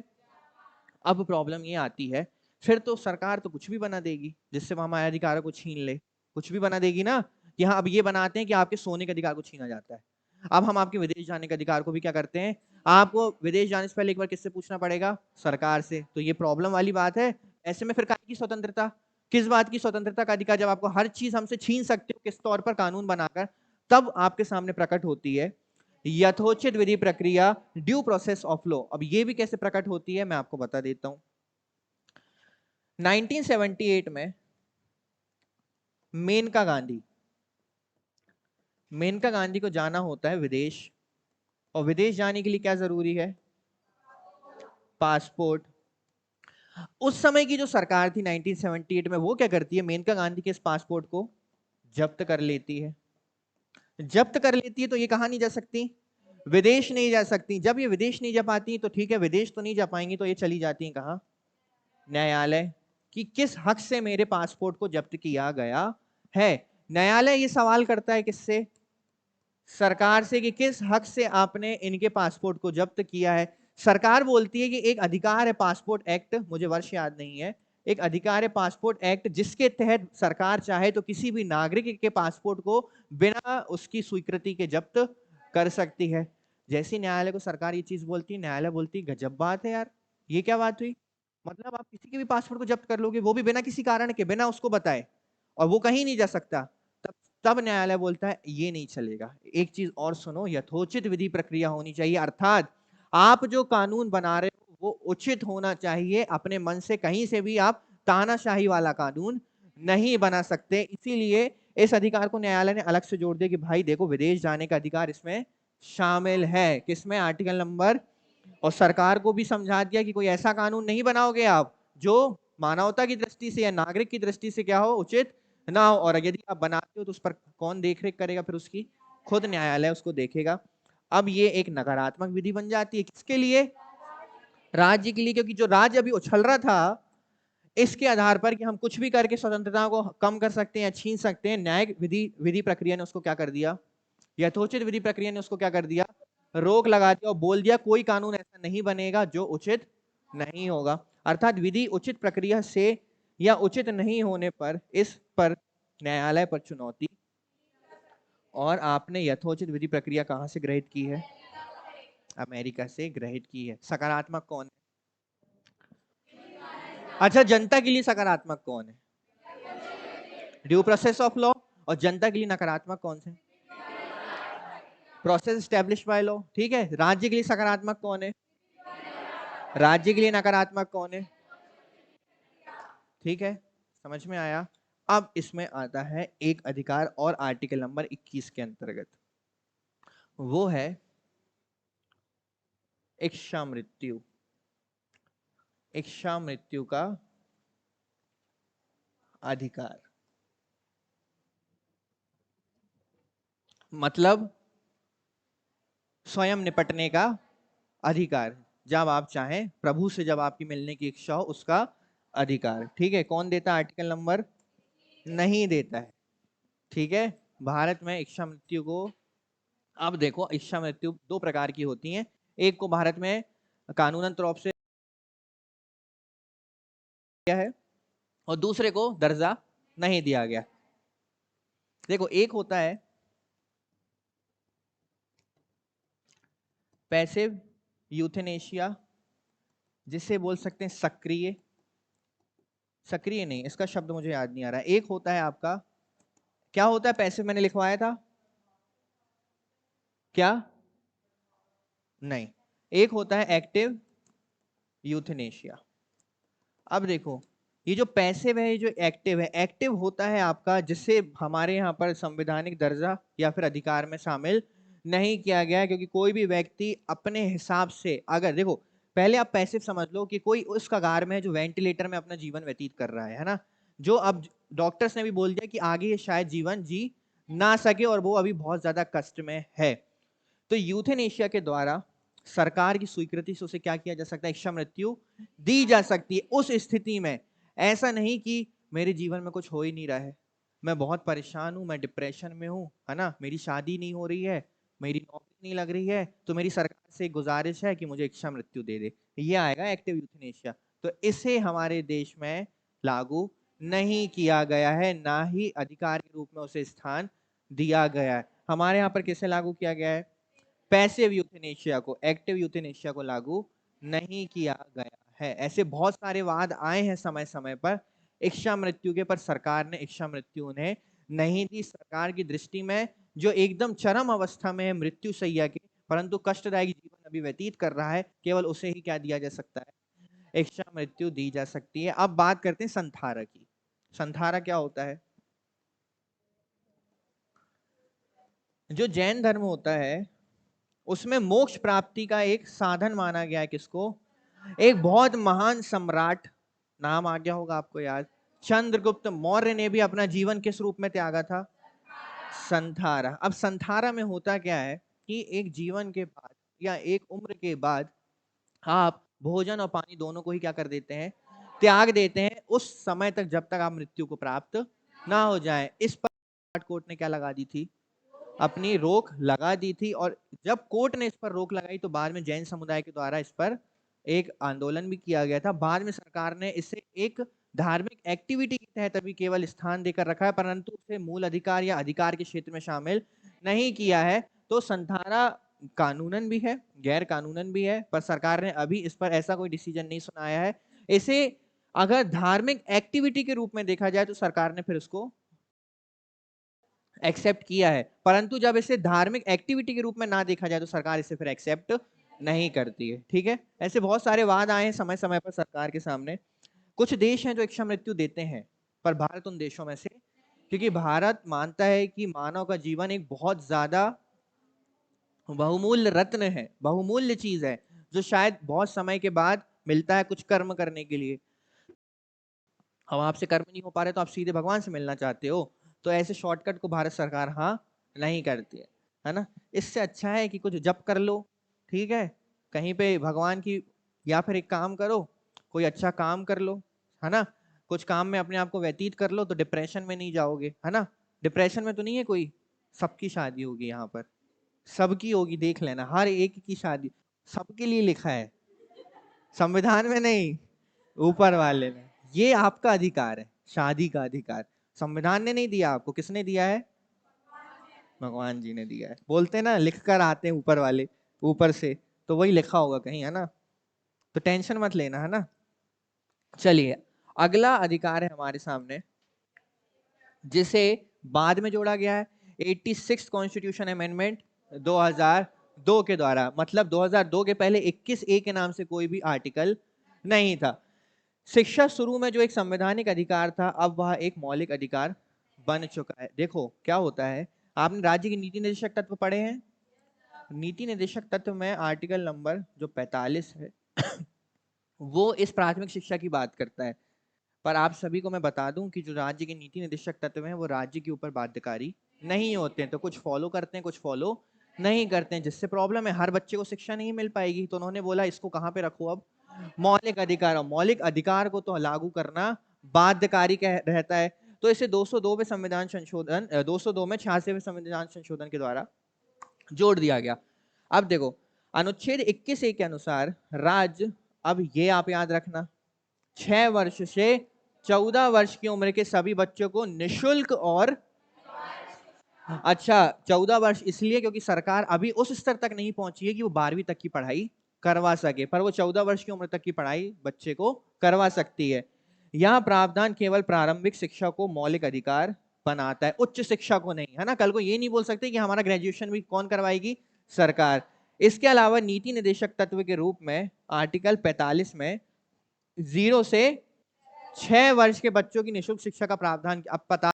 अब प्रॉब्लम ये आती है, फिर तो सरकार तो कुछ भी बना देगी जिससे वो हमारे अधिकारों को छीन ले, कुछ भी बना देगी ना, कि हाँ अब ये बनाते हैं कि आपके सोने के अधिकार को छीना जाता है। अब हम आपके विदेश जाने के अधिकार को भी क्या करते हैं, आपको विदेश जाने से पहले एक बार किससे पूछना पड़ेगा, सरकार से। तो ये प्रॉब्लम वाली बात है। ऐसे में फिर काहे की स्वतंत्रता, किस बात की स्वतंत्रता का अधिकार, जब आपको हर चीज हमसे छीन सकते हो किस तौर पर कानून बनाकर, तब आपके सामने प्रकट होती है यथोचित विधि प्रक्रिया, ड्यू प्रोसेस ऑफ लॉ। अब ये भी कैसे प्रकट होती है मैं आपको बता देता हूं। 1978 में मेनका गांधी, मेनका गांधी को जाना होता है विदेश, और विदेश जाने के लिए क्या जरूरी है, पासपोर्ट। उस समय की जो सरकार थी 1978 में, वो क्या करती है, मेनका गांधी के इस पासपोर्ट को जब्त कर लेती है। जब्त कर लेती है तो ये कहां नहीं जा सकती, विदेश नहीं जा सकती। जब ये विदेश नहीं जा पाती तो ठीक है, विदेश तो नहीं जा पाएंगी, तो ये चली जाती है कहां, न्यायालय, कि किस हक से मेरे पासपोर्ट को जब्त किया गया है। न्यायालय ये सवाल करता है किससे, सरकार से, कि किस हक से आपने इनके पासपोर्ट को जब्त किया है। सरकार बोलती है कि एक अधिकार है पासपोर्ट एक्ट, मुझे वर्ष याद नहीं है, एक अधिकार है पासपोर्ट एक्ट जिसके तहत सरकार चाहे तो किसी भी नागरिक के पासपोर्ट को बिना उसकी स्वीकृति के जब्त कर सकती है। जैसे न्यायालय को सरकार ये चीज बोलती है, न्यायालय बोलती है गजब बात है यार, ये क्या बात हुई, मतलब आप किसी के भी पासपोर्ट को जब्त कर लोगे, वो भी बिना किसी कारण के, बिना उसको बताए, और वो कहीं नहीं जा सकता। तब तब न्यायालय बोलता है ये नहीं चलेगा। एक चीज और सुनो, यथोचित विधि प्रक्रिया होनी चाहिए, अर्थात आप जो कानून बना रहे हो वो उचित होना चाहिए, अपने मन से कहीं से भी आप तानाशाही वाला कानून नहीं बना सकते। इसीलिए इस अधिकार को न्यायालय ने अलग से जोड़ दिया कि भाई देखो विदेश जाने का अधिकार इसमें शामिल है, किसमें, आर्टिकल नंबर। और सरकार को भी समझा दिया कि कोई ऐसा कानून नहीं बनाओगे आप जो मानवता की दृष्टि से या नागरिक की दृष्टि से क्या हो, उचित ना हो, और यदि आप बनाते हो तो उस पर कौन देखरेख करेगा, फिर उसकी खुद न्यायालय उसको देखेगा। अब ये एक नकारात्मक विधि बन जाती है, किसके लिए, राज्य के लिए, क्योंकि जो राज्य अभी उछल रहा था इसके आधार पर कि हम कुछ भी करके स्वतंत्रता को कम कर सकते हैं या छीन सकते हैं, न्यायिक विधि प्रक्रिया ने उसको क्या कर दिया, यथोचित विधि प्रक्रिया ने उसको क्या कर दिया, रोक लगा दिया और बोल दिया कोई कानून ऐसा नहीं बनेगा जो उचित नहीं होगा। अर्थात विधि उचित प्रक्रिया से या उचित नहीं होने पर इस पर न्यायालय पर चुनौती। और आपने यथोचित विधि प्रक्रिया कहां से ग्रहित की है, अमेरिका से ग्रहित की है। सकारात्मक कौन है, अच्छा जनता के लिए सकारात्मक कौन है, ड्यू प्रोसेस ऑफ लॉ। और जनता के लिए नकारात्मक कौन से, प्रोसेस एस्टेब्लिश बाय लॉ। ठीक है, राज्य के लिए सकारात्मक कौन है, राज्य के लिए नकारात्मक कौन है। ठीक है, समझ में आया। अब इसमें आता है एक अधिकार और आर्टिकल नंबर 21 के अंतर्गत, वो है इच्छा मृत्यु। इच्छा मृत्यु का अधिकार मतलब स्वयं निपटने का अधिकार, जब आप चाहें प्रभु से जब आपकी मिलने की इच्छा हो उसका अधिकार। ठीक है, कौन देता है, आर्टिकल नंबर नहीं देता है। ठीक है, भारत में इच्छा मृत्यु को, अब देखो इच्छा मृत्यु दो प्रकार की होती हैं, एक को भारत में कानूनन तौर से किया है और दूसरे को दर्जा नहीं दिया गया। देखो एक होता है पैसिव यूथेनेशिया, जिसे बोल सकते हैं सक्रिय, सक्रिय नहीं, इसका शब्द मुझे याद नहीं आ रहा है। एक होता है आपका, क्या होता है पैसिव, मैंने लिखवाया था क्या, नहीं, एक होता है एक्टिव यूथेनेशिया। अब देखो ये जो पैसिव है, ये जो एक्टिव है, एक्टिव होता है आपका जिससे हमारे यहाँ पर संवैधानिक दर्जा या फिर अधिकार में शामिल नहीं किया गया है, क्योंकि कोई भी व्यक्ति अपने हिसाब से, अगर देखो पहले आप पैसिव समझ लो कि कोई उस कगार में है जो वेंटिलेटर में अपना जीवन व्यतीत कर रहा है ना, जो अब डॉक्टर्स ने भी बोल दिया कि आगे ये शायद जीवन जी ना सके और वो अभी बहुत ज्यादा कष्ट में है। तो यूथेनेशिया के द्वारा सरकार की स्वीकृति से उसे क्या किया जा सकता है, इच्छा मृत्यु दी जा सकती है। उस स्थिति में ऐसा नहीं कि मेरे जीवन में कुछ हो ही नहीं रहा है, मैं बहुत परेशान हूं, मैं डिप्रेशन में हूं, है ना, मेरी शादी नहीं हो रही है, मेरी नौकरी नहीं लग रही है, तो मेरी सरकार से गुजारिश है कि मुझे इच्छा मृत्यु दे दे, ये आएगा एक्टिव यूथेनेशिया। तो इसे हमारे देश में लागू नहीं किया गया है, ना ही अधिकार के रूप में उसे स्थान दिया गया है। हमारे यहाँ पर किसे लागू किया गया है, पैसिव यूथेनेशिया को, एक्टिव यूथेनेशिया को लागू नहीं किया गया है। ऐसे बहुत सारे वाद आए हैं समय समय पर इच्छा मृत्यु के, पर सरकार ने इच्छा मृत्यु उन्हें नहीं दी। सरकार की दृष्टि में जो एकदम चरम अवस्था में है मृत्यु शैया के, परंतु कष्टदायक जीवन अभी व्यतीत कर रहा है, केवल उसे ही क्या दिया जा सकता है, इच्छा मृत्यु दी जा सकती है। अब बात करते हैं संथारा की। संथारा क्या होता है, जो जैन धर्म होता है उसमें मोक्ष प्राप्ति का एक साधन माना गया है किसको, एक बहुत महान सम्राट, नाम आ गया होगा आपको याद, चंद्रगुप्त मौर्य ने भी अपना जीवन किस रूप में त्यागा था, संथारा। अब संथारा में होता क्या है कि एक जीवन के बाद या एक उम्र के बाद आप भोजन और पानी दोनों को ही क्या कर देते हैं, त्याग देते हैं, उस समय तक जब तक आप मृत्यु को प्राप्त ना हो जाए। इस पर कोर्ट ने क्या लगा दी थी, अपनी रोक लगा दी थी। और जब कोर्ट ने इस पर रोक लगाई तो बाद में जैन समुदाय के द्वारा इस पर एक आंदोलन भी किया गया था। बाद में सरकार ने इसे एक धार्मिक एक्टिविटी के तहत अभी केवल स्थान देकर रखा है, परंतु उसे मूल अधिकार या अधिकार के क्षेत्र में शामिल नहीं किया है। तो संथारा कानूनन भी है, गैर कानूनन भी है, पर सरकार ने अभी इस पर ऐसा कोई डिसीजन नहीं सुनाया है। इसे अगर धार्मिक एक्टिविटी के रूप में देखा जाए तो सरकार ने फिर उसको एक्सेप्ट किया है, परंतु जब इसे धार्मिक एक्टिविटी के रूप में ना देखा जाए तो सरकार इसे फिर एक्सेप्ट नहीं करती है। ठीक है, ऐसे बहुत सारे वाद आए हैं समय समय पर सरकार के सामने। कुछ देश हैं जो इच्छा मृत्यु देते हैं, पर भारत उन देशों में से क्योंकि भारत मानता है कि मानव का जीवन एक बहुत ज्यादा बहुमूल्य रत्न है, बहुमूल्य चीज है, जो शायद बहुत समय के बाद मिलता है कुछ कर्म करने के लिए। अब आपसे कर्म नहीं हो पा रहे तो आप सीधे भगवान से मिलना चाहते हो, तो ऐसे शॉर्टकट को भारत सरकार हाँ नहीं करती है ना। इससे अच्छा है कि कुछ जप कर लो, ठीक है, कहीं पे भगवान की, या फिर एक काम करो, कोई अच्छा काम कर लो, है ना, कुछ काम में अपने आप को व्यतीत कर लो तो डिप्रेशन में नहीं जाओगे, है ना। डिप्रेशन में तो नहीं है कोई, सबकी शादी होगी यहाँ पर, सबकी होगी, देख लेना, हर एक की शादी सबके लिए लिखा है, संविधान में नहीं, ऊपर वाले ने। ये आपका अधिकार है, शादी का अधिकार संविधान ने नहीं दिया आपको, किसने दिया है? भगवान जी ने दिया है। बोलते ना लिख कर आते हैं ऊपर वाले, ऊपर से, तो वही लिखा होगा कहीं, है ना, तो टेंशन मत लेना, है ना। चलिए, अगला अधिकार है हमारे सामने, जिसे बाद में जोड़ा गया है, 86 कॉन्स्टिट्यूशन अमेंडमेंट 2002 के द्वारा। मतलब 2002 के पहले 21A के नाम से कोई भी आर्टिकल नहीं था। शिक्षा शुरू में जो एक संवैधानिक अधिकार था, अब वह एक मौलिक अधिकार बन चुका है। देखो क्या होता है, आपने राज्य के नीति निर्देशक तत्व पढ़े हैं? नीति निर्देशक तत्व में आर्टिकल नंबर जो 45 है वो इस प्राथमिक शिक्षा की बात करता है। पर आप सभी को मैं बता दूं कि जो राज्य के नीति निर्देशक तत्व हैं वो राज्य के ऊपर बाध्यकारी नहीं होते हैं, तो कुछ फॉलो करते हैं, कुछ फॉलो नहीं करते हैं, जिससे प्रॉब्लम है, हर बच्चे को शिक्षा नहीं मिल पाएगी। तो उन्होंने बोला इसको कहाँ पे रखो, अब मौलिक अधिकार, और मौलिक अधिकार को तो लागू करना बाध्यकारी रहता है। तो इसे 202 में संविधान संशोधन 202 में 86वें संविधान संशोधन के द्वारा जोड़ दिया गया। अब देखो, अनुच्छेद 21A के अनुसार राज्य, अब ये आप याद रखना, 6 वर्ष से 14 वर्ष की उम्र के सभी बच्चों को निशुल्क और, अच्छा 14 वर्ष इसलिए क्योंकि सरकार अभी उस स्तर तक नहीं पहुंची है कि वो 12वीं तक की पढ़ाई करवा सके, पर वो 14 वर्ष की उम्र तक की पढ़ाई बच्चे को करवा सकती है। यह प्रावधान केवल प्रारंभिक शिक्षा को मौलिक अधिकार बनाता है, उच्च शिक्षा को नहीं, है ना। कल को ये नहीं बोल सकते कि हमारा ग्रेजुएशन भी कौन करवाएगी? सरकार। इसके अलावा नीति निर्देशक तत्व के रूप में आर्टिकल 45 में 0 से 6 वर्ष के बच्चों की निःशुल्क शिक्षा का प्रावधान, अब पता,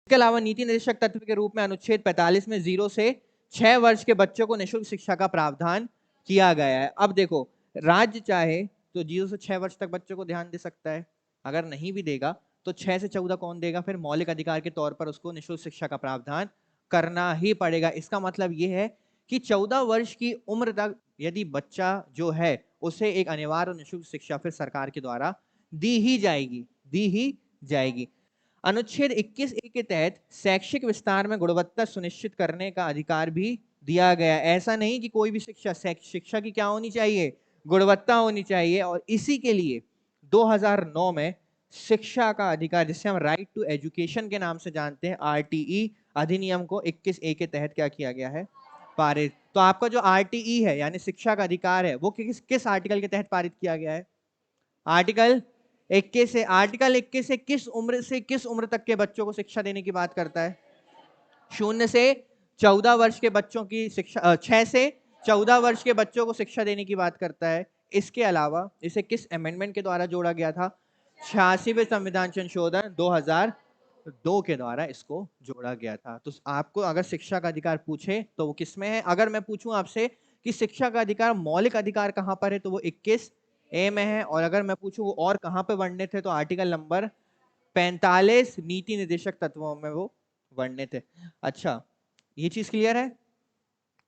इसके अलावा नीति निर्देशक तत्व के रूप में अनुच्छेद 45 में 0 से 6 वर्ष के बच्चों को निःशुल्क शिक्षा का प्रावधान किया गया है। अब देखो, राज्य चाहे तो 0 से 6 वर्ष तक बच्चों को ध्यान दे सकता है, अगर नहीं भी देगा तो 6 से 14 कौन देगा? फिर मौलिक अधिकार के तौर पर उसको निःशुल्क शिक्षा का प्रावधान करना ही पड़ेगा। इसका मतलब यह है कि 14 वर्ष की उम्र तक यदि बच्चा जो है उसे एक अनिवार्य निःशुल्क शिक्षा फिर सरकार के द्वारा दी ही जाएगी, दी ही जाएगी। अनुच्छेद 21A के तहत शैक्षिक विस्तार में गुणवत्ता सुनिश्चित करने का अधिकार भी दिया गया। ऐसा नहीं कि कोई भी शिक्षा की क्या होनी चाहिए? गुणवत्ता होनी चाहिए। और इसी के लिए 2009 में शिक्षा का अधिकार, जिसे हम राइट टू एजुकेशन के नाम से जानते हैं, RTE अधिनियम को 21A के तहत क्या किया गया है? पारित। तो आपका जो RTE है यानी शिक्षा का अधिकार है वो किस किस आर्टिकल के तहत पारित किया गया है? आर्टिकल 21 से। आर्टिकल 21 से किस उम्र तक के बच्चों को शिक्षा देने की बात करता है? 0 से 14 वर्ष के बच्चों की शिक्षा, 6 से 14 वर्ष के बच्चों को शिक्षा देने की बात करता है। इसके अलावा इसे किस अमेंडमेंट के द्वारा जोड़ा गया था? 86वें संविधान संशोधन 2002 के द्वारा इसको जोड़ा गया था। तो आपको अगर शिक्षा का अधिकार पूछे तो वो किसमें है? अगर मैं पूछूं आपसे कि शिक्षा का अधिकार मौलिक अधिकार कहां पर है, तो वो 21A में है। और अगर मैं पूछूं और कहां पे वर्णित है, तो आर्टिकल नंबर 45 नीति निर्देशक तत्वों में वो वर्णित है। अच्छा, ये चीज क्लियर है।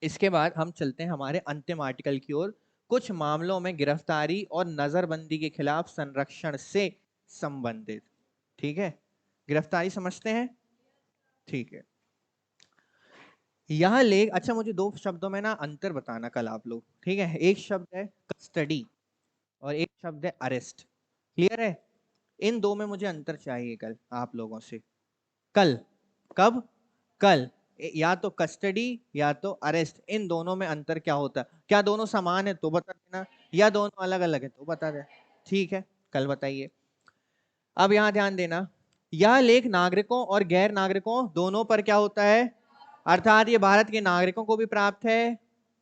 इसके बाद हम चलते हैं हमारे अंतिम आर्टिकल की ओर, कुछ मामलों में गिरफ्तारी और नजरबंदी के खिलाफ संरक्षण से संबंधित। ठीक है, गिरफ्तारी समझते हैं, ठीक है। यह लेख, अच्छा मुझे दो शब्दों में ना अंतर बताना कल आप लोग, ठीक है। एक शब्द है कस्टडी और एक शब्द है अरेस्ट। क्लियर है? इन दो में मुझे अंतर चाहिए कल आप लोगों से। कल, कब? कल। या तो कस्टडी या तो अरेस्ट, इन दोनों में अंतर क्या होता है? क्या दोनों समान है तो बता देना, या दोनों अलग अलग है तो बता दे, ठीक है, कल बताइए। अब यहां ध्यान देना, यह लेख नागरिकों और गैर नागरिकों दोनों पर क्या होता है? अर्थात ये भारत के नागरिकों को भी प्राप्त है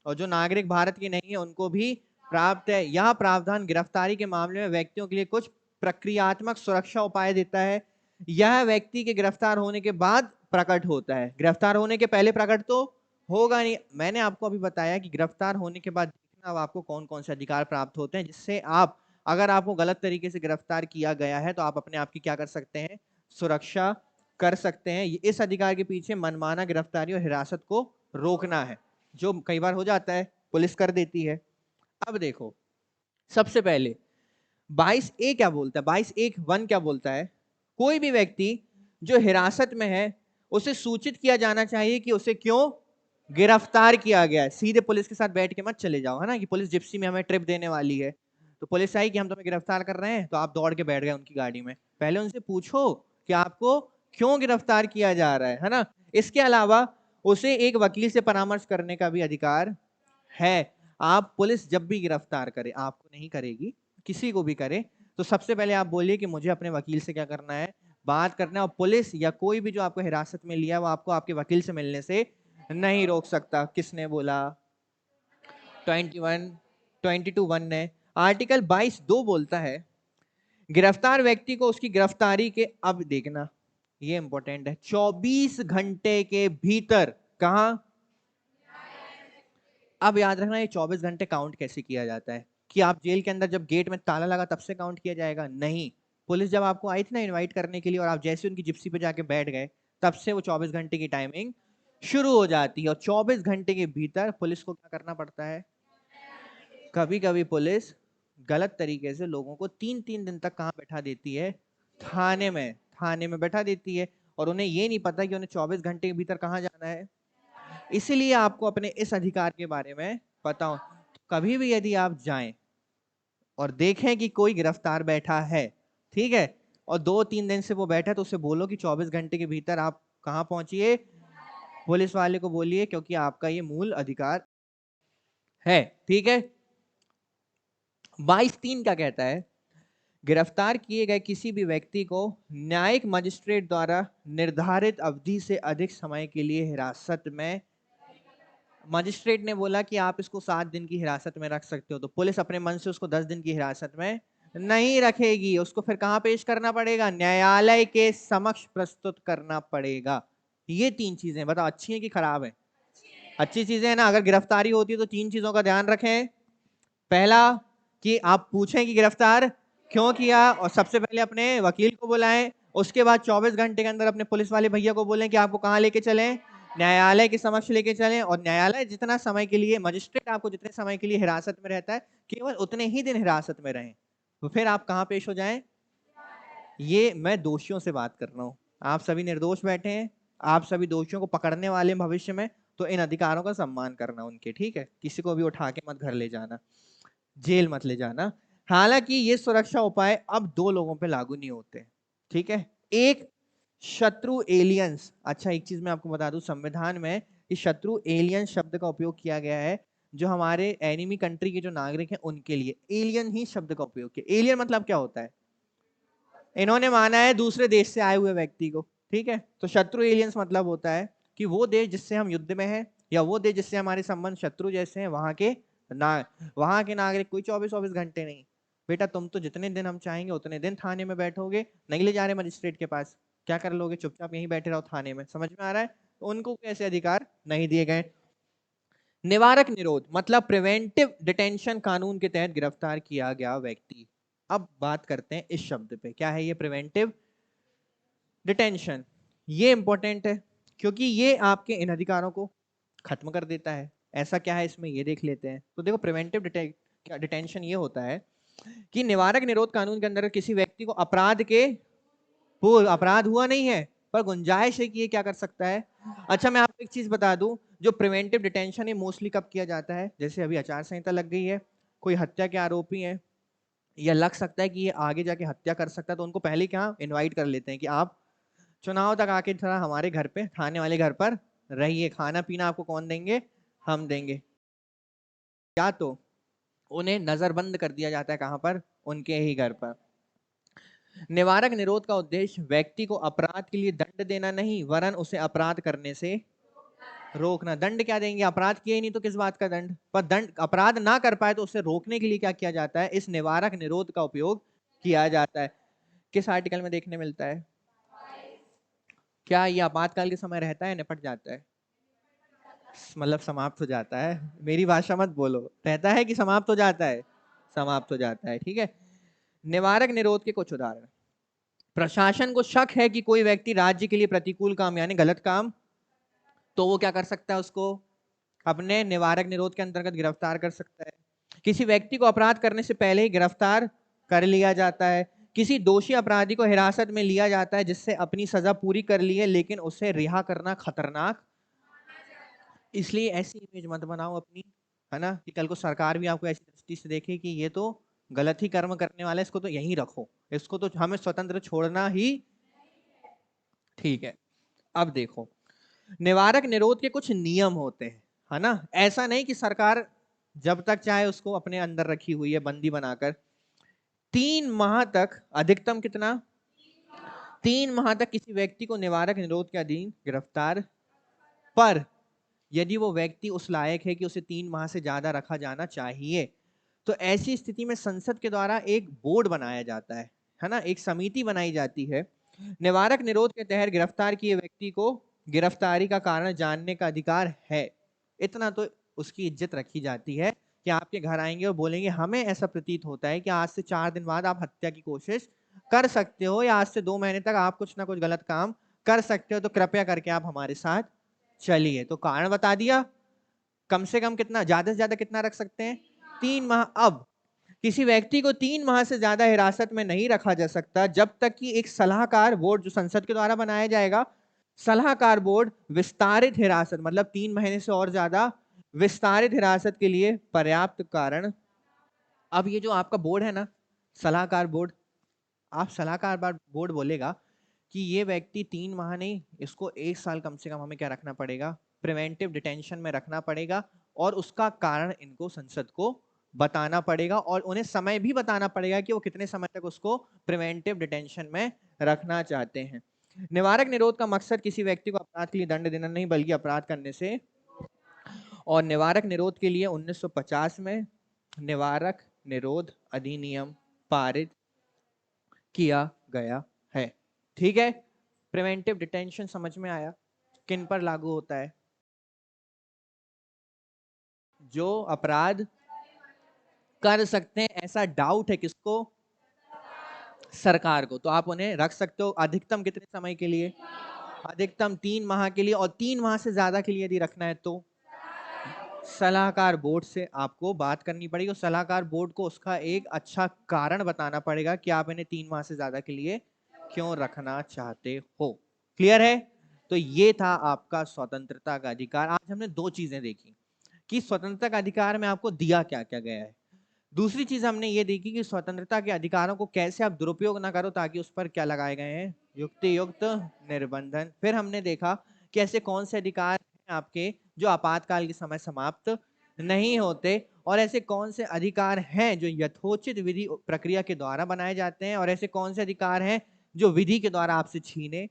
और जो नागरिक भारत के नहीं है उनको भी प्राप्त है। यह प्रावधान गिरफ्तारी के मामले में व्यक्तियों के लिए कुछ प्रक्रियात्मक सुरक्षा उपाय देता है। यह व्यक्ति के गिरफ्तार होने के बाद प्रकट होता है, गिरफ्तार होने के पहले प्रकट तो होगा नहीं। मैंने आपको अभी बताया कि गिरफ्तार होने के बाद देखना अब आपको कौन कौन से अधिकार प्राप्त होते हैं, जिससे आप, अगर आपको गलत तरीके से गिरफ्तार किया गया है तो आप अपने आप की क्या कर सकते हैं, सुरक्षा कर सकते हैं। इस अधिकार के पीछे मनमाना गिरफ्तारी और हिरासत को रोकना है, जो कई बार हो जाता है, पुलिस कर देती है। अब देखो, सबसे पहले 22A क्या बोलता है, 22(1) क्या बोलता है, कोई भी व्यक्ति जो हिरासत में है उसे सूचित किया जाना चाहिए कि उसे क्यों गिरफ्तार किया गया है। सीधे पुलिस के साथ बैठ के मत चले जाओ, है ना, कि पुलिस जिप्सी में हमें ट्रिप देने वाली है, तो पुलिस आई कि हम तुम्हें गिरफ्तार कर रहे हैं, तो आप दौड़ के बैठ गए उनकी गाड़ी में। पहले उनसे पूछो कि आपको क्यों गिरफ्तार किया जा रहा है ना। इसके अलावा उसे एक वकील से परामर्श करने का भी अधिकार है। आप, पुलिस जब भी गिरफ्तार करे, आपको नहीं करेगी, किसी को भी करे, तो सबसे पहले आप बोलिए कि मुझे अपने वकील से क्या करना है, बात करना है। और पुलिस या कोई भी जो आपको हिरासत में लिया वो आपको आपके वकील से मिलने से नहीं रोक सकता। किसने बोला? 22(1) ने। आर्टिकल 22(2) बोलता है गिरफ्तार व्यक्ति को उसकी गिरफ्तारी के, अब देखना ये इंपॉर्टेंट है, 24 घंटे के भीतर, कहां, अब याद रखना ये 24 घंटे काउंट कैसे किया जाता है, कि आप जेल के अंदर जब गेट में ताला लगा तब से काउंट किया जाएगा? नहीं, पुलिस जब आपको आई थी ना इनवाइट करने के लिए और आप जैसे उनकी जिप्सी पे जाके बैठ गए, तब से वो 24 घंटे की टाइमिंग शुरू हो जाती है। और 24 घंटे के भीतर पुलिस को क्या करना पड़ता है? कभी कभी पुलिस गलत तरीके से लोगों को 3-3 दिन तक कहां बैठा देती है? थाने में बैठा देती है, और उन्हें ये नहीं पता कि उन्हें 24 घंटे के भीतर कहां जाना है। इसीलिए आपको अपने इस अधिकार के बारे में पता हो। तो कभी भी यदि आप जाएं और देखें कि कोई गिरफ्तार बैठा है, ठीक है, और 2-3 दिन से वो बैठा है, तो उसे बोलो कि 24 घंटे के भीतर आप कहां पहुंचिए, पुलिस वाले को बोलिए, क्योंकि आपका ये मूल अधिकार है। ठीक है। 22(3) क्या कहता है? गिरफ्तार किए गए किसी भी व्यक्ति को न्यायिक मजिस्ट्रेट द्वारा निर्धारित अवधि से अधिक समय के लिए हिरासत में, मजिस्ट्रेट ने बोला कि आप इसको 7 दिन की हिरासत में रख सकते हो, तो पुलिस अपने मन से उसको 10 दिन की हिरासत में नहीं रखेगी, उसको फिर कहां पेश करना पड़ेगा? न्यायालय के समक्ष प्रस्तुत करना पड़ेगा। ये 3 चीजें बताओ, अच्छी है कि खराब है? अच्छी चीजें है ना। अगर गिरफ्तारी होती है तो 3 चीजों का ध्यान रखें। पहला, कि आप पूछें कि गिरफ्तार क्यों किया, और सबसे पहले अपने वकील को बुलाएं। उसके बाद 24 घंटे के अंदर अपने पुलिस वाले भैया को बोलें कि आपको कहां लेके चलें, न्यायालय के समक्ष लेके चलें। और न्यायालय जितना समय के लिए, मजिस्ट्रेट आपको जितने समय के लिए हिरासत में रहता है, केवल उतने ही दिन हिरासत में रहें, तो फिर आप कहां पेश हो जाएं? ये मैं दोषियों से बात कर रहा हूं, आप सभी निर्दोष बैठे हैं, आप सभी दोषियों को पकड़ने वाले भविष्य में, तो इन अधिकारों का सम्मान करना उनके, ठीक है, किसी को भी उठा के मत घर ले जाना, जेल मत ले जाना। हालांकि ये सुरक्षा उपाय अब 2 लोगों पे लागू नहीं होते, ठीक है। एक, शत्रु एलियंस। अच्छा, एक चीज मैं आपको बता दूं, संविधान में इस शत्रु एलियन शब्द का उपयोग किया गया है जो हमारे एनिमी कंट्री के जो नागरिक हैं उनके लिए एलियन ही शब्द का उपयोग किया। एलियन मतलब क्या होता है? इन्होंने माना है दूसरे देश से आए हुए व्यक्ति को, ठीक है। तो शत्रु एलियंस मतलब होता है कि वो देश जिससे हम युद्ध में हैं, या वो देश जिससे हमारे संबंध शत्रु जैसे हैं, वहां के नागरिक कोई 24-24 घंटे नहीं। बेटा तुम तो जितने दिन हम चाहेंगे उतने दिन थाने में बैठोगे, नहीं ले जा रहे मजिस्ट्रेट के पास, क्या कर लोगे? चुपचाप यहीं बैठे रहो थाने में। समझ में आ रहा है? तो उनको कैसे अधिकार नहीं दिए गए। निवारक निरोध मतलब प्रिवेंटिव डिटेंशन कानून के तहत गिरफ्तार किया गया व्यक्ति। अब बात करते हैं इस शब्द पे, क्या है ये प्रिवेंटिव डिटेंशन? ये इंपॉर्टेंट है क्योंकि ये आपके इन अधिकारों को खत्म कर देता है। ऐसा क्या है इसमें, ये देख लेते हैं। तो देखो, प्रिवेंटिव डिटेंशन ये होता है कि निवारक निरोध कानून के अंदर किसी व्यक्ति को अपराध के पूर्व, अपराध हुआ नहीं है पर गुंजाइश है कि ये क्या कर सकता है। अच्छा, मैं आपको एक चीज बता दूं, जो प्रिवेंटिव डिटेंशन है मोस्टली कब किया जाता है? जैसे अभी आचार संहिता लग गई है, कोई हत्या के आरोपी है, या लग सकता है कि ये आगे जाके हत्या कर सकता है, तो उनको पहले क्या इनवाइट कर लेते हैं कि आप चुनाव तक आके थोड़ा हमारे घर पे, थाने वाले घर पर रहिए, खाना पीना आपको कौन देंगे? हम देंगे। या तो उन्हें नजरबंद कर दिया जाता है, कहां पर? उनके ही घर पर। निवारक निरोध का उद्देश्य व्यक्ति को अपराध के लिए दंड देना नहीं, वरन उसे अपराध करने से रोकना। दंड क्या देंगे? अपराध किए ही नहीं तो किस बात का दंड? पर दंड, अपराध ना कर पाए तो उसे रोकने के लिए क्या किया जाता है? इस निवारक निरोध का उपयोग किया जाता है। किस आर्टिकल में देखने मिलता है? क्या ये आपातकाल के समय रहता है, निपट जाता है? मतलब समाप्त हो जाता है। मेरी भाषा मत बोलो, रहता है कि समाप्त हो जाता है? समाप्त हो जाता है। ठीक है। निवारक निरोध के कुछ उदाहरण। प्रशासन को शक है कि कोई व्यक्ति राज्य के लिए प्रतिकूल काम यानी गलत काम, तो वो क्या कर सकता है? उसको अपने निवारक निरोध के अंतर्गत गिरफ्तार कर सकता है। किसी व्यक्ति को अपराध करने से पहले ही गिरफ्तार कर लिया जाता है। किसी दोषी अपराधी को हिरासत में लिया जाता है जिससे अपनी सजा पूरी कर ली है, लेकिन उसे रिहा करना खतरनाक, इसलिए ऐसी इमेज मत बनाओ अपनी, है ना, कि कल को सरकार भी आपको ऐसी दृष्टि से देखे कि ये तो गलत ही कर्म करने वाला है, इसको तो यहीं रखो, इसको तो हमें स्वतंत्र छोड़ना ही। ठीक है। अब देखो, निवारक निरोध के कुछ नियम होते हैं, है ना। ऐसा नहीं कि सरकार जब तक चाहे उसको अपने अंदर रखी हुई है बंदी बनाकर। 3 माह तक, अधिकतम कितना? 3 माह तक किसी व्यक्ति को निवारक निरोध के अधीन गिरफ्तार, पर यदि वो व्यक्ति उस लायक है कि उसे 3 माह से ज्यादा रखा जाना चाहिए, तो ऐसी स्थिति में संसद के द्वारा एक बोर्ड बनाया जाता है ना, एक समिति बनाई जाती है। निवारक निरोध के तहत गिरफ्तार किए व्यक्ति को गिरफ्तारी का कारण जानने का अधिकार है। इतना तो उसकी इज्जत रखी जाती है कि आपके घर आएंगे और बोलेंगे हमें ऐसा प्रतीत होता है कि आज से 4 दिन बाद आप हत्या की कोशिश कर सकते हो, या आज से 2 महीने तक आप कुछ ना कुछ गलत काम कर सकते हो, तो कृपया करके आप हमारे साथ चलिए। तो कारण बता दिया। कम से कम कितना, ज्यादा से ज्यादा कितना रख सकते हैं? 3 माह। अब किसी व्यक्ति को 3 माह से ज्यादा हिरासत में नहीं रखा जा सकता जब तक कि एक सलाहकार बोर्ड जो संसद के द्वारा बनाया जाएगा, सलाहकार बोर्ड विस्तारित हिरासत मतलब 3 महीने से और ज्यादा विस्तारित हिरासत के लिए पर्याप्त कारण। अब ये जो आपका बोर्ड है ना, सलाहकार बोर्ड, आप सलाहकार बोर्ड बोलेगा कि ये व्यक्ति 3 माह नहीं, इसको 1 साल कम से कम हमें क्या रखना पड़ेगा? प्रिवेंटिव डिटेंशन में रखना पड़ेगा, और उसका कारण इनको संसद को बताना पड़ेगा, और उन्हें समय भी बताना पड़ेगा कि वो कितने समय तक उसको प्रिवेंटिव डिटेंशन में रखना चाहते हैं। निवारक निरोध का मकसद किसी व्यक्ति को अपराध के लिए दंड देना नहीं, बल्कि अपराध करने से, और निवारक निरोध के लिए 1950 में निवारक निरोध अधिनियम पारित किया गया है। ठीक है। प्रिवेंटिव डिटेंशन समझ में आया? किन पर लागू होता है? जो अपराध कर सकते हैं ऐसा डाउट है किसको? सरकार को। तो आप उन्हें रख सकते हो अधिकतम कितने समय के लिए? अधिकतम 3 माह के लिए, और 3 माह से ज्यादा के लिए यदि रखना है तो सलाहकार बोर्ड से आपको बात करनी पड़ेगी, और सलाहकार बोर्ड को उसका एक अच्छा कारण बताना पड़ेगा कि आप इन्हें 3 माह से ज्यादा के लिए क्यों रखना चाहते हो। क्लियर है? तो ये था आपका स्वतंत्रता का अधिकार। आज हमने 2 चीजें देखी कि स्वतंत्रता का अधिकार में आपको दिया क्या क्या गया है। दूसरी चीज हमने ये देखी कि स्वतंत्रता के अधिकारों को कैसे आप दुरुपयोग ना करो, ताकि उस पर क्या लगाए गए हैं? युक्ति युक्त निर्बंधन। फिर हमने देखा कि ऐसे कौन से अधिकार हैं आपके जो आपातकाल के समय समाप्त नहीं होते, और ऐसे कौन से अधिकार हैं जो यथोचित विधि प्रक्रिया के द्वारा बनाए जाते हैं, और ऐसे कौन से अधिकार हैं जो विधि के द्वारा आपसे छीने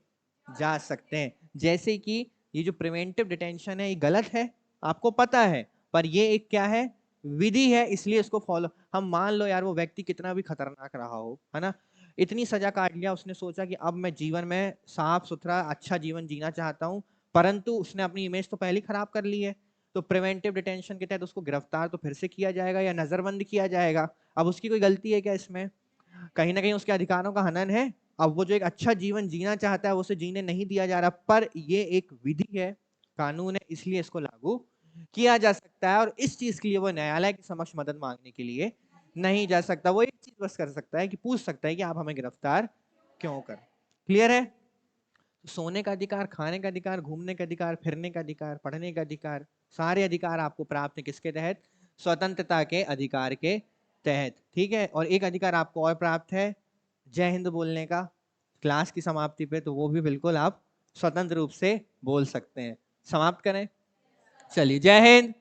जा सकते हैं। जैसे कि ये जो प्रिवेंटिव डिटेंशन है ये गलत है, आपको पता है, पर ये एक क्या है? विधि है, इसलिए इसको फॉलो। हम मान लो यार वो व्यक्ति कितना भी खतरनाक रहा हो, है ना, इतनी सजा काट लिया, उसने सोचा कि अब मैं जीवन में साफ सुथरा अच्छा जीवन जीना चाहता हूं, परंतु उसने अपनी इमेज तो पहले ही खराब कर ली है। तो प्रिवेंटिव डिटेंशन के तहत उसको गिरफ्तार तो फिर से किया जाएगा या नजरबंद किया जाएगा। अब उसकी कोई गलती है क्या इसमें? कहीं ना कहीं उसके अधिकारों का हनन है। अब वो जो एक अच्छा जीवन जीना चाहता है उसे जीने नहीं दिया जा रहा, पर ये एक विधि है, कानून है, इसलिए इसको लागू किया जा सकता है, और इस चीज के लिए वो न्यायालय के समक्ष मदद मांगने के लिए नहीं जा सकता। वो एक चीज बस कर सकता है कि पूछ सकता है कि आप हमें गिरफ्तार क्यों कर। क्लियर है? सोने का अधिकार, खाने का अधिकार, घूमने का अधिकार, फिरने का अधिकार, पढ़ने का अधिकार, सारे अधिकार आपको प्राप्त है किसके तहत? स्वतंत्रता के अधिकार के तहत। ठीक है। और एक अधिकार आपको और प्राप्त है, जय हिंद बोलने का। क्लास की समाप्ति पे तो वो भी बिल्कुल आप स्वतंत्र रूप से बोल सकते हैं। समाप्त करें? चलिए, जय हिंद।